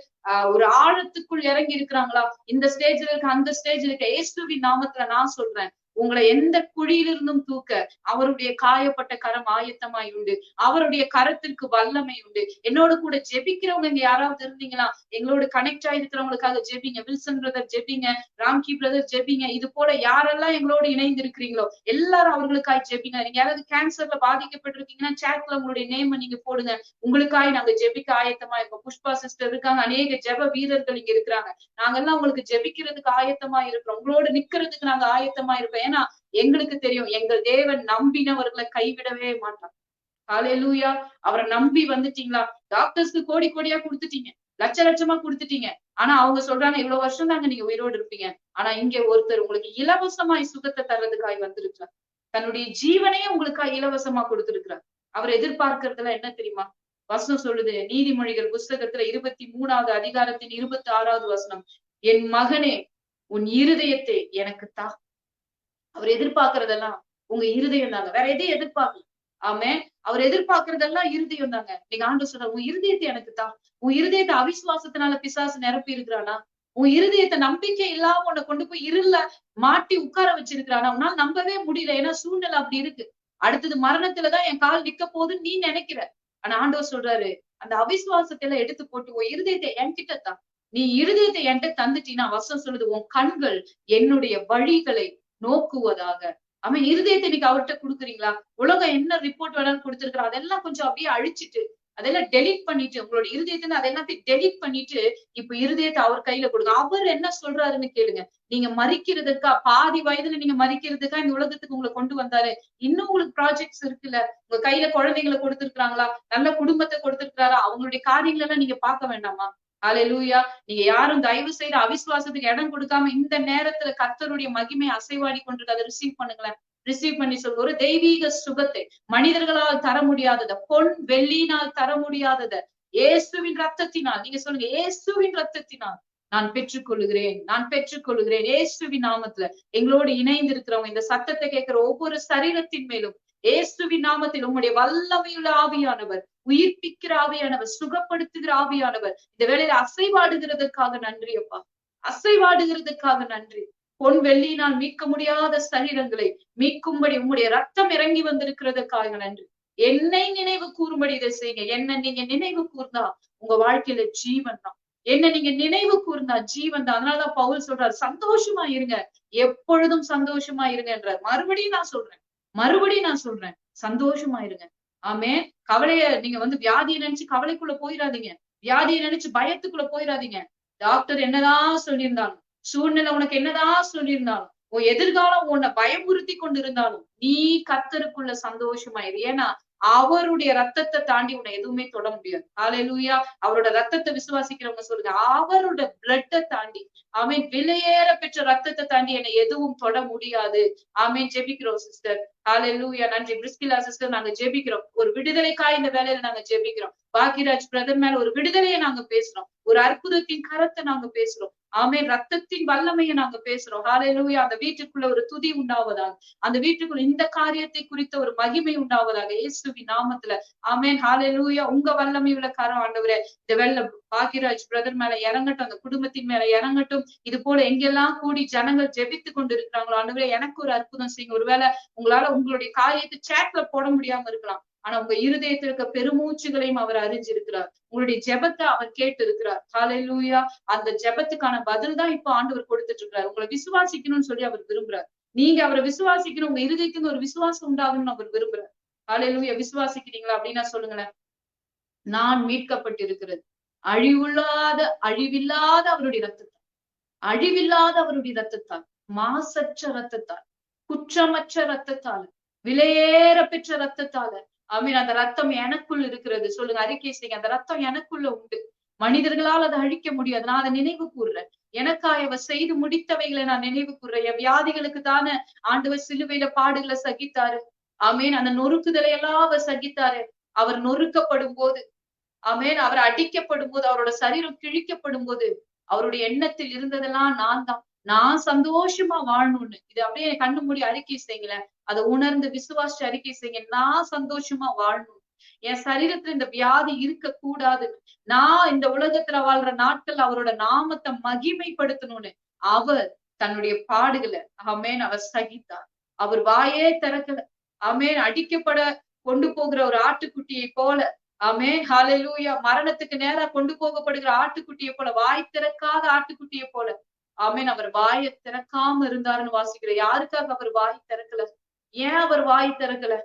[SPEAKER 1] ஒரு ஆழத்துக்குள் இறங்கி இருக்கிறாங்களா? இந்த ஸ்டேஜ்ல இருக்க, அந்த ஸ்டேஜ்ல இருக்க, இயேசுவின் நாமத்துல நான் சொல்றேன், உங்களை எந்த குழியிலிருந்தும் தூக்க அவருடைய காயப்பட்ட கரம் ஆயத்தமாய் உண்டு. அவருடைய கரத்திற்கு வல்லமை உண்டு. என்னோட கூட ஜெபிக்கிறவங்க இங்க யாராவது இருந்தீங்களா? எங்களோட கனெக்ட் ஆயிருக்கிறவங்களுக்காக ஜெபிங்க. வில்சன் பிரதர் ஜெபிங்க, ராம்கி பிரதர் ஜெபிங்க. இது போல யாரெல்லாம் எங்களோடு இணைந்து இருக்கிறீங்களோ எல்லாரும் அவர்களுக்காய் ஜெபிங்க. நீங்க யாராவது கேன்சர்ல பாதிக்கப்பட்டிருக்கீங்கன்னா சேட்ல உங்களுடைய நேம் நீங்க போடுங்க. உங்களுக்காய் நாங்க ஜெபிக்க ஆயத்தமா இருக்கோம். புஷ்பா சிஸ்டர் இருக்காங்க, அநேக ஜெப வீரர்கள் இங்க இருக்கிறாங்க. நாங்கெல்லாம் உங்களுக்கு ஜெபிக்கிறதுக்கு ஆயத்தமா இருக்கிறோம். உங்களோட நிக்கிறதுக்கு நாங்க ஆயத்தமா இருப்போம். ஏன்னா எங்களுக்கு தெரியும், எங்கள் தேவன் நம்பினவர்களை கைவிடவே மாட்டார். ஹalleluya. அவரை நம்பி வந்துட்டீங்களா? டாக்டர்ஸ்க்கு கோடி கோடியா கொடுத்துட்டீங்க, லட்ச லட்சமா கொடுத்துட்டீங்க. ஆனா அவங்க சொல்றாங்க இவ்வளவு வருஷம் தாங்க நீங்க உயிரோடு இருப்பீங்க. ஆனா இங்க ஒருத்தர் உங்களுக்கு இலவசமாய் சுகத்தை தர்றதுக்காய் வந்திருக்கிறார். தன்னுடைய ஜீவனையே உங்களுக்காக இலவசமா கொடுத்திருக்கிறார். அவர் எதிர்பார்க்கறதுல என்ன தெரியுமா? வசனம் சொல்லுது, நீதிமொழிகள் புஸ்தகத்துல 23வது அதிகாரத்தின் 26வது வசனம், என் மகனே உன் இருதயத்தை எனக்கு தா. அவர் எதிர்பார்க்கறதெல்லாம் உங்க இருதயம் தாங்க, வேற எதையும் எதிர்பார்க்கல. ஆமே. அவர் எதிர்பார்க்கறதெல்லாம் இருதயம் தாங்க. நீங்க ஆண்டு சொல்ற, உன் இருதயத்தை எனக்கு தான். உன் இருதயத்தை அவிசுவாசத்தினால பிசாசு நிரப்பி இருக்கிறானா? உன் இருதயத்தை நம்பிக்கை இல்லாம உன்னை கொண்டு போய் இருள மாட்டி உட்கார வச்சிருக்கிறானா? உன்னால நம்பவே முடியல. ஏன்னா சூழ்நிலை அப்படி இருக்கு. அடுத்தது மரணத்துலதான் என் கால் நிக்க போகுதுன்னு நீ நினைக்கிற. ஆனா ஆண்டவர் சொல்றாரு, அந்த அவிசுவாசத்தை எல்லாம் எடுத்து போட்டு உன் இருதயத்தை என்கிட்ட தான். நீ இருதயத்தை என்கிட்ட தந்துட்டீன்னா, வசனம் சொல்லுது, உன் கண்கள் என்னுடைய வழிகளை நோக்குவதாக. அவன் இருதயத்தை இன்னைக்கு அவர்கிட்ட கொடுக்குறீங்களா? உலகம் என்ன ரிப்போர்ட் வேணாலும் கொடுத்திருக்கிறா, அதெல்லாம் கொஞ்சம் அப்படியே அழிச்சிட்டு, அதெல்லாம் டெலிட் பண்ணிட்டு, உங்களோட இருதயத்துல அதெல்லாத்தையும் டெலிட் பண்ணிட்டு, இப்ப இருதயத்தை அவர் கையில கொடுங்க. அவர் என்ன சொல்றாருன்னு கேளுங்க. நீங்க மறிக்கிறதுக்கா, பாதி வயதுல நீங்க மறிக்கிறதுக்கா இந்த உலகத்துக்கு உங்களை கொண்டு வந்தாரு. இன்னும் உங்களுக்கு ப்ராஜெக்ட்ஸ் இருக்குல்ல. உங்க கையில குழந்தைங்களை கொடுத்திருக்காங்களா? நல்ல குடும்பத்தை கொடுத்திருக்காரா? அவங்களுடைய காரியங்கள் எல்லாம் நீங்க பார்க்க வேண்டாமா? ஹalleluya. நீங்க யாரும் தயவு செய்து அவிசுவாசத்துக்கு இடம் கொடுக்காம இந்த நேரத்துல கர்த்தருடைய மகிமை அசைவாடி கொண்டிருக்கு. அதை ரிசீவ் பண்ணுங்களேன். ரிசீவ் பண்ணி சொல்ற ஒரு தெய்வீக சுகத்தை, மனிதர்களால் தர முடியாதத, பொன் வெள்ளியினால் தர முடியாதத, இயேசுவின் ரத்தத்தினால், நீங்க சொல்லுங்க, இயேசுவின் ரத்தத்தினால் நான் பெற்றுக்கொள்ளுகிறேன், நான் பெற்றுக்கொள்ளுகிறேன். இயேசுவின் நாமத்துல எங்களோடு இணைந்து இருக்கிறவங்க, இந்த சத்தத்தை கேட்கிற ஒவ்வொரு சரீரத்தின் மேலும் இயேசுவின் நாமத்தில் உங்களுடைய வல்லமையுள்ள ஆவியானவர், உயிர்ப்பிக்கிற ஆவியானவர், சுகப்படுத்துகிற ஆவியானவர் இந்த வேளையில அசைவாடுகிறதுக்காக நன்றி அப்பா. அசைவாடுகிறதுக்காக நன்றி. பொன் வெள்ளியினால் மீட்க முடியாத சரீரங்களை மீட்கும்படி உங்களுடைய ரத்தம் இறங்கி வந்திருக்கிறதுக்காக நன்றி. என்னை நினைவு கூறும்படி இதை செய்யுங்க. என்ன நீங்க நினைவு கூர்ந்தா உங்க வாழ்க்கையில ஜீவன் தான். என்ன நீங்க நினைவு கூர்ந்தா ஜீவன் தான். அதனாலதான் பவுல் சொல்றாரு, சந்தோஷமா இருங்க, எப்பொழுதும் சந்தோஷமா இருங்கன்றார். மறுபடியும் நான் சொல்றேன், சந்தோஷமா இருங்க. ஆமே. கவலைய நீங்க வியாதியை நினைச்சு கவலைக்குள்ள போயிடாதீங்க. வியாதியை நினைச்சு பயத்துக்குள்ள போயிடாதீங்க. டாக்டர் என்னதான் சொல்லியிருந்தாலும், சூழ்நிலை உனக்கு என்னதான் சொல்லியிருந்தாலும், உன் எதிர்காலம் உன்னை பயமுறுத்தி கொண்டு இருந்தாலும், நீ கர்த்தருக்குள்ள சந்தோஷமாயிரு. ஏன்னா அவருடைய ரத்தத்தை தாண்டி உன்னை எதுவுமே தொட முடியாது. ஹalleluya. அவரோட ரத்தத்தை விசுவாசிக்கிறவங்க சொல்லுங்க, அவரோட பிளட்டை தாண்டி, அவன் விலையேற பெற்ற ரத்தத்தை தாண்டி என்னை எதுவும் தொட முடியாது. ஆமென். ஜெபிக்கிறோம் சிஸ்டர். ஹalleluya. நன்றி பிரிஸ்கிலா சிஸ்டர். நாங்க ஜெபிக்கிறோம். ஒரு விடுதலைக்காய் இந்த வேலையில நாங்க ஜெபிக்கிறோம். பாக்கியராஜ் பிரதர் மேல ஒரு விடுதலையை நாங்க பேசுறோம். ஒரு அற்புதத்தின் கரத்தை நாங்க பேசுறோம். ஆமென். ரத்தத்தின் வல்லமையை நாங்க பேசுறோம். ஹalleluya. அந்த வீட்டுக்குள்ள ஒரு துதி உண்டாவதாக, அந்த வீட்டுக்குள்ள இந்த காரியத்தை குறித்த ஒரு மகிமை உண்டாவதாக இயேசுவின் நாமத்துல. ஆமென். ஹalleluya. உங்க வல்லமை உள்ள கரம் ஆண்டவரே இந்த வெள்ள பாக்கியராஜ் பிரதர் மேல இறங்கட்டும், அந்த குடும்பத்தின் மேல இறங்கட்டும். இது போல எங்கெல்லாம் கூடி ஜனங்கள் ஜெபித்து கொண்டு இருக்கிறாங்களோ ஆண்டவரே, எனக்கு ஒரு அற்புதம் செய்யுங்க. ஒருவேளை உங்களால உங்களுடைய காரியத்தை சேட்ல போட முடியாம இருக்கலாம். ஆனா உங்க இருதயத்தில் இருக்க பெருமூச்சுகளையும் அவர் அறிஞ்சிருக்கிறார். உங்களுடைய ஜெபத்தை அவர் கேட்டு இருக்கிறார். ஹalleluya. அந்த ஜெபத்துக்கான பதில் தான் இப்ப ஆண்டவர் கொடுத்துட்டு இருக்கிறார். உங்களை விசுவாசிக்கணும்னு சொல்லி அவர் விரும்புறார். நீங்க அவரை விசுவாசிக்கணும், உங்க இருதயத்துக்கு ஒரு விசுவாசம் உண்டாகணும்னு அவர் விரும்புறார். ஹalleluya. விசுவாசிக்கிறீங்களா அப்படின்னா சொல்லுங்களேன். நான் மீட்கப்பட்டிருக்கிறது அழிவில்லாத அவருடைய ரத்தத்தால், அழிவில்லாத அவருடைய ரத்தத்தால், மாசற்ற ரத்தத்தால், குற்றமற்ற ரத்தத்தால், விலையேற பெற்ற ரத்தத்தால. ஆமீன். அந்த ரத்தம் எனக்குள் இருக்கிறது. சொல்லுங்க, அறிக்கை செய்யுங்க. அந்த ரத்தம் எனக்குள்ள உண்டு. மனிதர்களால் அதை அழிக்க முடியாது. நான் அதை நினைவு கூறுறேன். எனக்காக அவர் செய்து முடித்தவைகளை நான் நினைவு கூறுறேன். என் வியாதிகளுக்கு தானே ஆண்டவர் சிலுவையில பாடுகளை சகித்தாரு. ஆமீன். அந்த நொறுக்குதலை எல்லாம் அவர் சகித்தாரு. அவர் நொறுக்கப்படும் போது, ஆமேன், அவர் அடிக்கப்படும் போது, அவரோட சரீரம் கிழிக்கப்படும் போது, அவருடைய எண்ணத்தில் இருந்ததெல்லாம் நான் தான். நான் சந்தோஷமா வாழணும்னு. இது அப்படியே கண்ணு மூடி அறிக்கை செய்யுங்களேன். அதை உணர்ந்து விசுவாசி அறிக்கை செய்யுங்க. நான் சந்தோஷமா வாழணும், என் சரீரத்துல இந்த வியாதி இருக்க கூடாது, நான் இந்த உலகத்துல வாழ்ற நாட்கள் அவரோட நாமத்தை மகிமைப்படுத்தணும்னு அவர் தன்னுடைய பாடுகளை ஆமென் அவர் சகித்தார். அவர் வாயே திறக்கல. ஆமென். அடிக்கப்பட கொண்டு போகிற ஒரு ஆட்டுக்குட்டியை போல, ஆமென் ஹalleluya, மரணத்துக்கு நேரா கொண்டு போகப்படுகிற ஆட்டுக்குட்டியை போல, வாய் திறக்காத ஆட்டுக்குட்டியை போல, ஆமென், அவர் வாயை திறக்காம இருந்தாருன்னு வாசிக்கிற. யாருக்காக அவர் வாய் திறக்கல? ஏன் அவர் வாய் திறக்கல?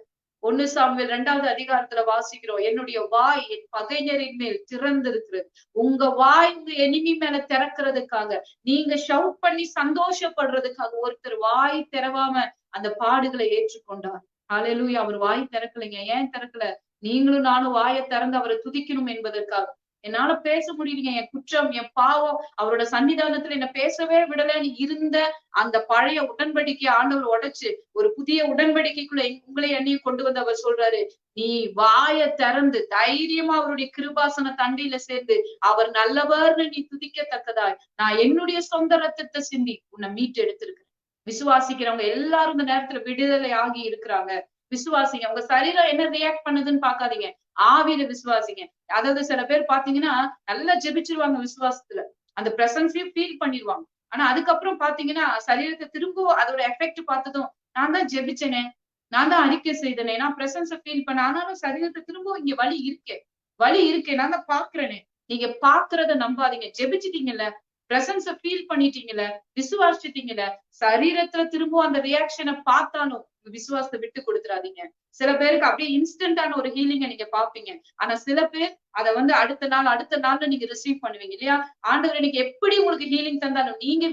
[SPEAKER 1] 1 சாமுவேல் 2வது அதிகாரத்துல வாசிக்கிறோம், என்னுடைய வாய் என் பகைஞரின் மேல் திறந்திருக்கிறது. உங்க வாய் உங்க எனிமி மேல திறக்கிறதுக்காக, நீங்க ஷவுட் பண்ணி சந்தோஷப்படுறதுக்காக ஒருத்தர் வாய் திறவாம அந்த பாடுகளை ஏற்றுக்கொண்டார். ஹalleluya. அவர் வாய் திறக்கலைங்க. ஏன் திறக்கல? நீங்களும் நானும் வாயை திறந்து அவரை துதிக்கணும் என்பதற்காக. என்னால பேச முடியலைங்க, என் குற்றம், என் பாவம், அவரோட சன்னிதானத்துல என்ன பேசவே விடலன்னு இருந்த அந்த பழைய உடன்படிக்கையை ஆண்டவர் உடைச்சு ஒரு புதிய உடன்படிக்கைக்குள்ள உங்களை என்னையும் கொண்டு வந்து அவர் சொல்றாரு, நீ வாயை திறந்து தைரியமா அவருடைய கிருபாசன தண்டையில சேர்ந்து அவர் நல்லவர்னு நீ துதிக்கத்தக்கதாய் நான் என்னுடைய சொந்த ரத்தத்தை சிந்தி உன்னை மீட்டு எடுத்திருக்கிறேன். விசுவாசிக்கிறவங்க எல்லாரும் இந்த நேரத்துல விடுதலை ஆகி இருக்கிறாங்க. விசுவாசிங்க. உங்க சரீரம் என்ன ரியாக்ட் பண்ணுதுன்னு பாக்காதீங்க, ஆவியில விசுவாசிங்க. அதாவது சில பேர் பாத்தீங்கன்னா நல்லா ஜெபிச்சிருவாங்க விசுவாசத்துல, அந்த பிரசன்ஸையும் ஃபீல் பண்ணிடுவாங்க. ஆனா அதுக்கப்புறம் பாத்தீங்கன்னா சரீரத்தை திரும்ப அதோட எஃபெக்ட் பார்த்ததும், நான் தான் ஜெபிச்சனே, நான் தான் அறிக்கை செய்தனே, நான் பிரசன்ஸை ஃபீல் பண்ண, ஆனாலும் சரீரத்தை திரும்ப இங்க வலி இருக்கே, வலி இருக்கே, நான் தான் பாக்குறேனே. நீங்க பாக்குறத நம்பாதீங்க. ஜெபிச்சிட்டீங்கல்ல, பிரசன்ஸ ஃபீல் பண்ணிட்டீங்கல்ல, விசுவாசிட்டீங்கல்ல, சரீரத்துல திரும்ப அந்த ரியாக்ஷனை பார்த்தாலும் விசுவாசத்தை விட்டு கொடுத்துறாதீங்க. சில பேருக்கு அப்படியே இன்ஸ்டன்டான ஒரு ஹீலிங்க நீங்க பாப்பீங்க. ஆனா சில பேர் அதை அடுத்த நாள்ல நீங்க ரிசீவ் பண்ணுவீங்க இல்லையா? ஆண்டவர் இன்னைக்கு எப்படி உங்களுக்கு ஹீலிங் தந்தாலும் நீங்க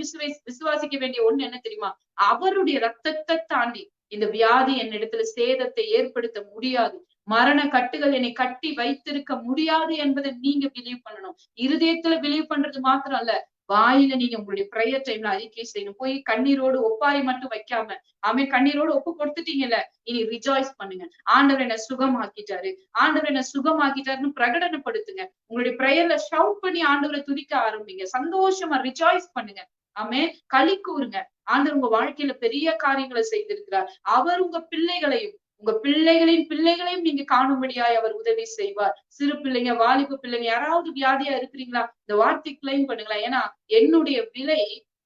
[SPEAKER 1] விசுவாசிக்க வேண்டிய ஒண்ணு என்ன தெரியுமா? அவருடைய ரத்தத்தை தாண்டி இந்த வியாதி என்னிடத்துல சேதத்தை ஏற்படுத்த முடியாது, மரண கட்டுகள் என்னை கட்டி வைத்திருக்க முடியாது என்பதை நீங்க பிலீவ் பண்ணணும். இருதயத்துல பிலீவ் பண்றது மாத்திரம் அல்ல, வாயில நீங்க உங்களுடைய பிரேயர் டைம்ல அறிக்கை செய்யணும். போய் கண்ணீரோடு ஒப்பாரி மட்டும் வைக்காம, ஆமென், கண்ணீரோடு ஒப்பு கொடுத்துட்டீங்கல்ல, இனி ரிஜாய்ஸ் பண்ணுங்க. ஆண்டவர் என்ன சுகமாக்கிட்டாரு, ஆண்டவர் என்ன சுகமாக்கிட்டாருன்னு பிரகடனப்படுத்துங்க. உங்களுடைய பிரேயர்ல ஷவுட் பண்ணி ஆண்டவரை துதிக்க ஆரம்பிங்க. சந்தோஷமா ரிஜாய்ஸ் பண்ணுங்க. ஆமென். களி கூறுங்க. ஆண்டவர் உங்க வாழ்க்கையில பெரிய காரியங்களை செய்திருக்கிறார். அவர் உங்க பிள்ளைகளையும் உங்க பிள்ளைகளின் பிள்ளைகளையும் நீங்க காணும்படியாய் அவர் உதவி செய்வார். சிறு பிள்ளைங்க, வாலிப பிள்ளைங்க, யாராவது வியாதியா இருக்கிறீங்களா? இந்த வார்த்தை கிளைம் பண்ணுங்களா. ஏன்னா என்னுடைய விலை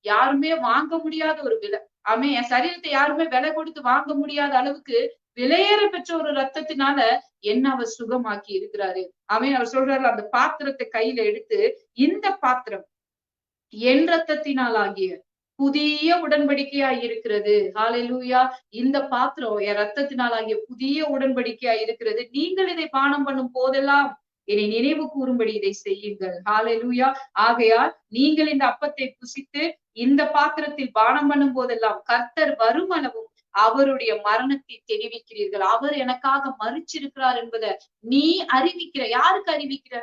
[SPEAKER 1] யாருமே வாங்க முடியாத ஒரு விலை. ஆமே, என் சரீரத்தை யாருமே விலை கொடுத்து வாங்க முடியாத அளவுக்கு விலையேற பெற்ற ஒரு ரத்தத்தினால என்ன அவர் சுகமாக்கி இருக்கிறாரு. ஆமே, அவர் சொல்றாரு, அந்த பாத்திரத்தை கையில எடுத்து, இந்த பாத்திரம் என் ரத்தத்தினால் ஆகிய புதிய உடன்படிக்கையா இருக்கிறது. ஹalleluya. இந்த பாத்திரம் என் ரத்தத்தினால் ஆகிய புதிய உடன்படிக்கையா இருக்கிறது. நீங்கள் இதை பானம் பண்ணும் போதெல்லாம் என்னை நினைவு கூறும்படி இதை செய்யுங்கள். ஹalleluya. ஆகையால் நீங்கள் இந்த அப்பத்தை புசித்து இந்த பாத்திரத்தில் பானம் பண்ணும் போதெல்லாம் கர்த்தர் வரும் அளவும் அவருடைய மரணத்தை தெரிவிக்கிறீர்கள். அவர் எனக்காக மரிச்சிருக்கிறார் என்பதை நீ அறிவிக்கிற. யாருக்கு அறிவிக்கிற?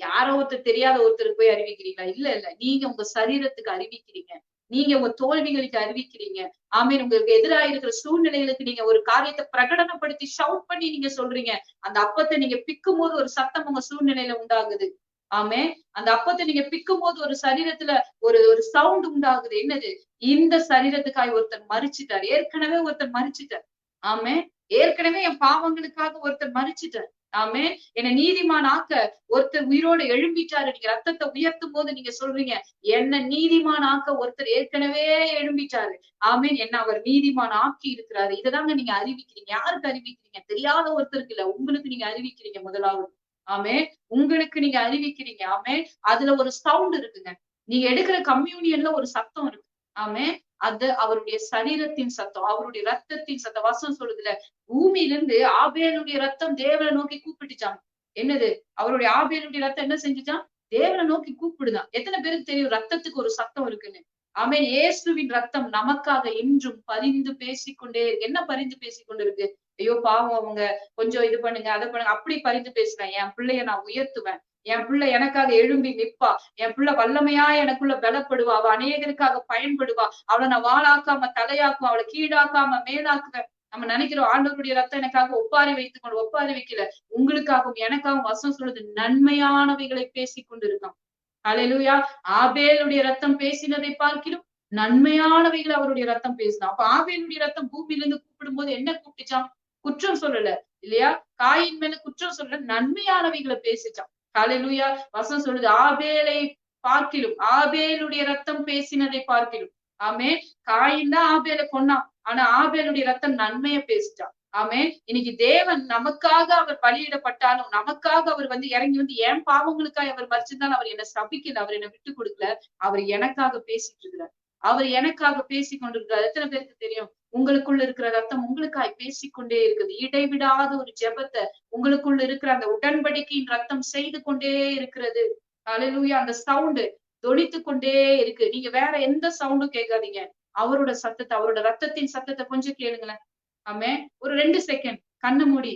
[SPEAKER 1] யாரோ ஒருத்தர் தெரியாத ஒருத்தருக்கு போய் அறிவிக்கிறீங்களா? இல்ல இல்ல, நீங்க உங்க சரீரத்துக்கு அறிவிக்கிறீங்க. நீங்க உங்க தோல்விகளுக்கு அறிவிக்கிறீங்க. ஆமீன். உங்களுக்கு எதிராக இருக்கிற சூழ்நிலைகளுக்கு நீங்க ஒரு காரியத்தை பிரகடனப்படுத்தி ஷவுட் பண்ணி நீங்க சொல்றீங்க. அந்த அப்பத்தை நீங்க பிக்கும் போது ஒரு சத்தம் உங்க சூழ்நிலையில உண்டாகுது. ஆமே, அந்த அப்பத்தை நீங்க பிக்கும் போது ஒரு சரீரத்துல ஒரு ஒரு சவுண்ட் உண்டாகுது. என்னது? இந்த சரீரத்துக்காய் ஒருத்தர் மரிச்சிட்டார். ஏற்கனவே ஒருத்தர் மரிச்சிட்டார். ஆமே, ஏற்கனவே என் பாவங்களுக்காக ஒருத்தர் மரிச்சிட்டார். ஆமே, என்னை நீதிமான் ஆக்க ஒருத்தர் உயிரோட எழும்பிட்டாரு. நீங்க ரத்தத்தை உயர்த்தும் போது நீங்க சொல்றீங்க, என்ன நீதிமான் ஆக்க ஒருத்தர் ஏற்கனவே எழும்பிட்டாரு. ஆமீன். என்ன அவர் நீதிமான் ஆக்கி இருக்கிறாரு. இததாங்க நீங்க அறிவிக்கிறீங்க. யாருக்கு அறிவிக்கிறீங்க? தெரியாத ஒருத்தருக்கு இல்ல, உங்களுக்கு நீங்க அறிவிக்கிறீங்க. முதலாவது ஆமே, உங்களுக்கு நீங்க அறிவிக்கிறீங்க. ஆமே, அதுல ஒரு சவுண்ட் இருக்குங்க. நீங்க எடுக்கிற கம்யூனியன்ல ஒரு சத்தம் இருக்கு. ஆமே, அது அவருடைய சரீரத்தின் சத்தம், அவருடைய ரத்தத்தின் சத்தம். வசனம் சொல்லுதுல, பூமியிலிருந்து ஆபேலுடைய ரத்தம் தேவனை நோக்கி கூப்பிட்டுச்சான். என்னது? அவருடைய ஆபேலுடைய ரத்தம் என்ன செஞ்சுச்சான்? தேவனை நோக்கி கூப்பிடுதான். எத்தனை பேருக்கு தெரியும் ரத்தத்துக்கு ஒரு சத்தம் இருக்குன்னு? ஆமேன். இயேசுவின் ரத்தம் நமக்காக இன்றும் பரிந்து பேசிக்கொண்டே இருக்கு. என்ன பரிந்து பேசிக்கொண்டு இருக்கு? ஐயோ பாவம், அவங்க கொஞ்சம் இது பண்ணுங்க, அதை பண்ணுங்க, அப்படி பரிந்து பேசுவேன். என் பிள்ளைய நான் உயர்த்துவேன். என் பிள்ளை எனக்காக எழும்பி நிற்பா. என் பிள்ளை வல்லமையா எனக்குள்ள பலப்படுவா. அவ அநேகருக்காக பயன்படுவா. அவளை நான் வாழாக்காம தலையாக்குவேன், அவளை கீழாக்காம மேலாக்குவேன். நம்ம நினைக்கிறோம் ஆண்டவருடைய ரத்தம் எனக்காக ஒப்பாரி வைத்துக் கொண்டு, ஒப்பாரி வைக்கல. உங்களுக்காகவும் எனக்காகவும் வசனம் சொல்றது நன்மையானவைகளை பேசிக் கொண்டு இருக்கான். ஹல்லேலூயா. ஆபேலுடைய ரத்தம் பேசினதை பார்க்கிறோம், நன்மையானவைகளை அவருடைய ரத்தம் பேசினா. அப்ப ஆபேலுடைய ரத்தம் பூமியில இருந்து கூப்பிடும் போது என்ன கூப்பிட்டுச்சான்? குற்றம் சொல்லல இல்லையா? காயின் மேல குற்றம் சொல்லல, நன்மையானவைகளை பேசிச்சான். ஹல்லேலூயா. வசனம் சொல்லுது, ஆபேலை பார்க்கிலும், ஆபேலுடைய ரத்தம் பேசினதை பார்க்கிலும். ஆமே. காயின் தான் ஆபேலை கொன்னான். ஆனா ஆபேலுடைய ரத்தம் நன்மையை பேசிட்டான். ஆமே. இன்னைக்கு தேவன் நமக்காக அவர் பலியிடப்பட்டாலும், நமக்காக அவர் இறங்கி என் பாவங்களுக்காக அவர் மறிச்சிருந்தாலும் அவர் என்ன சபிக்கல, அவர் என்ன விட்டு கொடுக்கல. அவர் எனக்காக பேசிட்டு இருக்கிறார். அவர் எனக்காக பேசி கொண்டிருக்கிறார். எத்தனை பேருக்கு தெரியும்? உங்களுக்குள்ள இருக்கிற ரத்தம் உங்களுக்காய் பேசிக்கொண்டே இருக்குது. இடைவிடாத ஒரு ஜெபத்தை உங்களுக்குள்ள இருக்கிற அந்த உடன்படிக்கையின் ரத்தம் செய்து கொண்டே இருக்கிறது. ஹல்லேலூயா. அந்த சவுண்டு தொனித்து கொண்டே இருக்கு. நீங்க வேற எந்த சவுண்டும் கேட்காதீங்க. அவரோட சத்தத்தை, அவரோட ரத்தத்தின் சத்தத்தை கொஞ்சம் கேளுங்களேன். ஆமே. ஒரு 2 செகண்ட் கண்ணு மூடி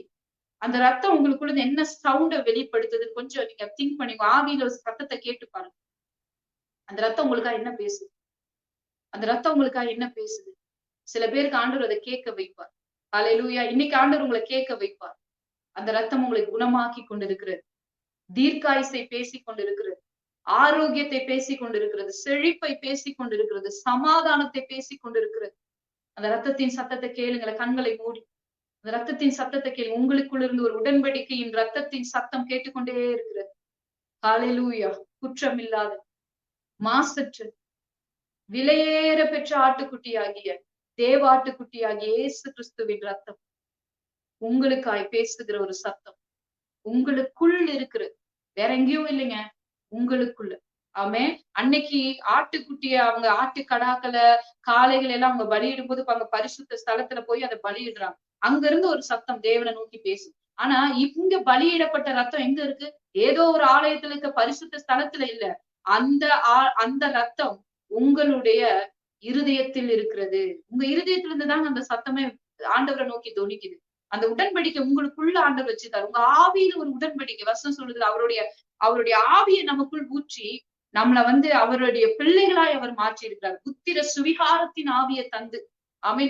[SPEAKER 1] அந்த ரத்தம் உங்களுக்குள்ள என்ன சவுண்ட வெளிப்படுத்துதுன்னு கொஞ்சம் நீங்க திங்க் பண்ணி ஆவியில ஒரு சத்தத்தை கேட்டு பாருங்க. அந்த ரத்தம் உங்களுக்காக என்ன பேசுது? அந்த ரத்தம் உங்களுக்காக என்ன பேசுது? சில பேருக்கு ஆண்டவர் அதை கேட்க வைப்பார். ஹல்லேலூயா. இன்னைக்கு ஆண்டவர் உங்களை கேட்க வைப்பார். அந்த ரத்தம் உங்களை குணமாக்கி கொண்டிருக்கிறது. தீர்க்காயுசை பேசிக் கொண்டிருக்கிறது. ஆரோக்கியத்தை பேசிக் கொண்டிருக்கிறது. செழிப்பை பேசிக் கொண்டிருக்கிறது. சமாதானத்தை பேசிக் கொண்டிருக்கிறது. அந்த ரத்தத்தின் சத்தத்தை கேளுங்களேன். கண்களை மூடி அந்த ரத்தத்தின் சத்தத்தை கேளு. உங்களுக்குள்ள இருந்து ஒரு உடன்படிக்கையின் ரத்தத்தின் சத்தம் கேட்டுக்கொண்டே இருக்கிறது. ஹல்லேலூயா. குற்றம் இல்லாத, மாசற்ற, விலையேற பெற்ற ஆட்டுக்குட்டியாகிய தேவாட்டுக்குட்டியாகிய இயேசு கிறிஸ்துவின் ரத்தம் உங்களுக்காய் பேசுகிற ஒரு சத்தம். உங்களுக்குள் இருக்கிறது. வேற எங்கேயும் இல்லைங்க. உங்களுக்குள்ள. ஆமே. அன்னைக்கு ஆட்டுக்குட்டிய அவங்க ஆட்டு கடாக்களை காளைகள் எல்லாம் அவங்க பலியிடும் போது அங்க பரிசுத்த ஸ்தலத்துல போய் அதை பலியிடுறாங்க. அங்க இருந்து ஒரு சத்தம் தேவனை நோக்கி பேசும். ஆனா இங்க பலியிடப்பட்ட ரத்தம் எங்க இருக்கு? ஏதோ ஒரு ஆலயத்துல இருக்க பரிசுத்த ஸ்தலத்துல இல்ல. அந்த அந்த ரத்தம் உங்களுடைய இருதயத்தில் இருக்கிறது. உங்க இருதயத்துல இருந்துதான் அந்த சத்தமே ஆண்டவரை நோக்கி தொனிக்குது. அந்த உடன்படிக்கை உங்களுக்குள்ள ஆண்டவர் வச்சுட்டாரு. உங்க ஆவியில ஒரு உடன்படிக்கை. வசனம் சொல்லுது, அவருடைய அவருடைய ஆவியை நமக்குள் ஊற்றி நம்மள அவருடைய பிள்ளைகளாய் அவர் மாற்றி இருக்கிறார். புத்திர சுவிகாரத்தின் ஆவியை தந்து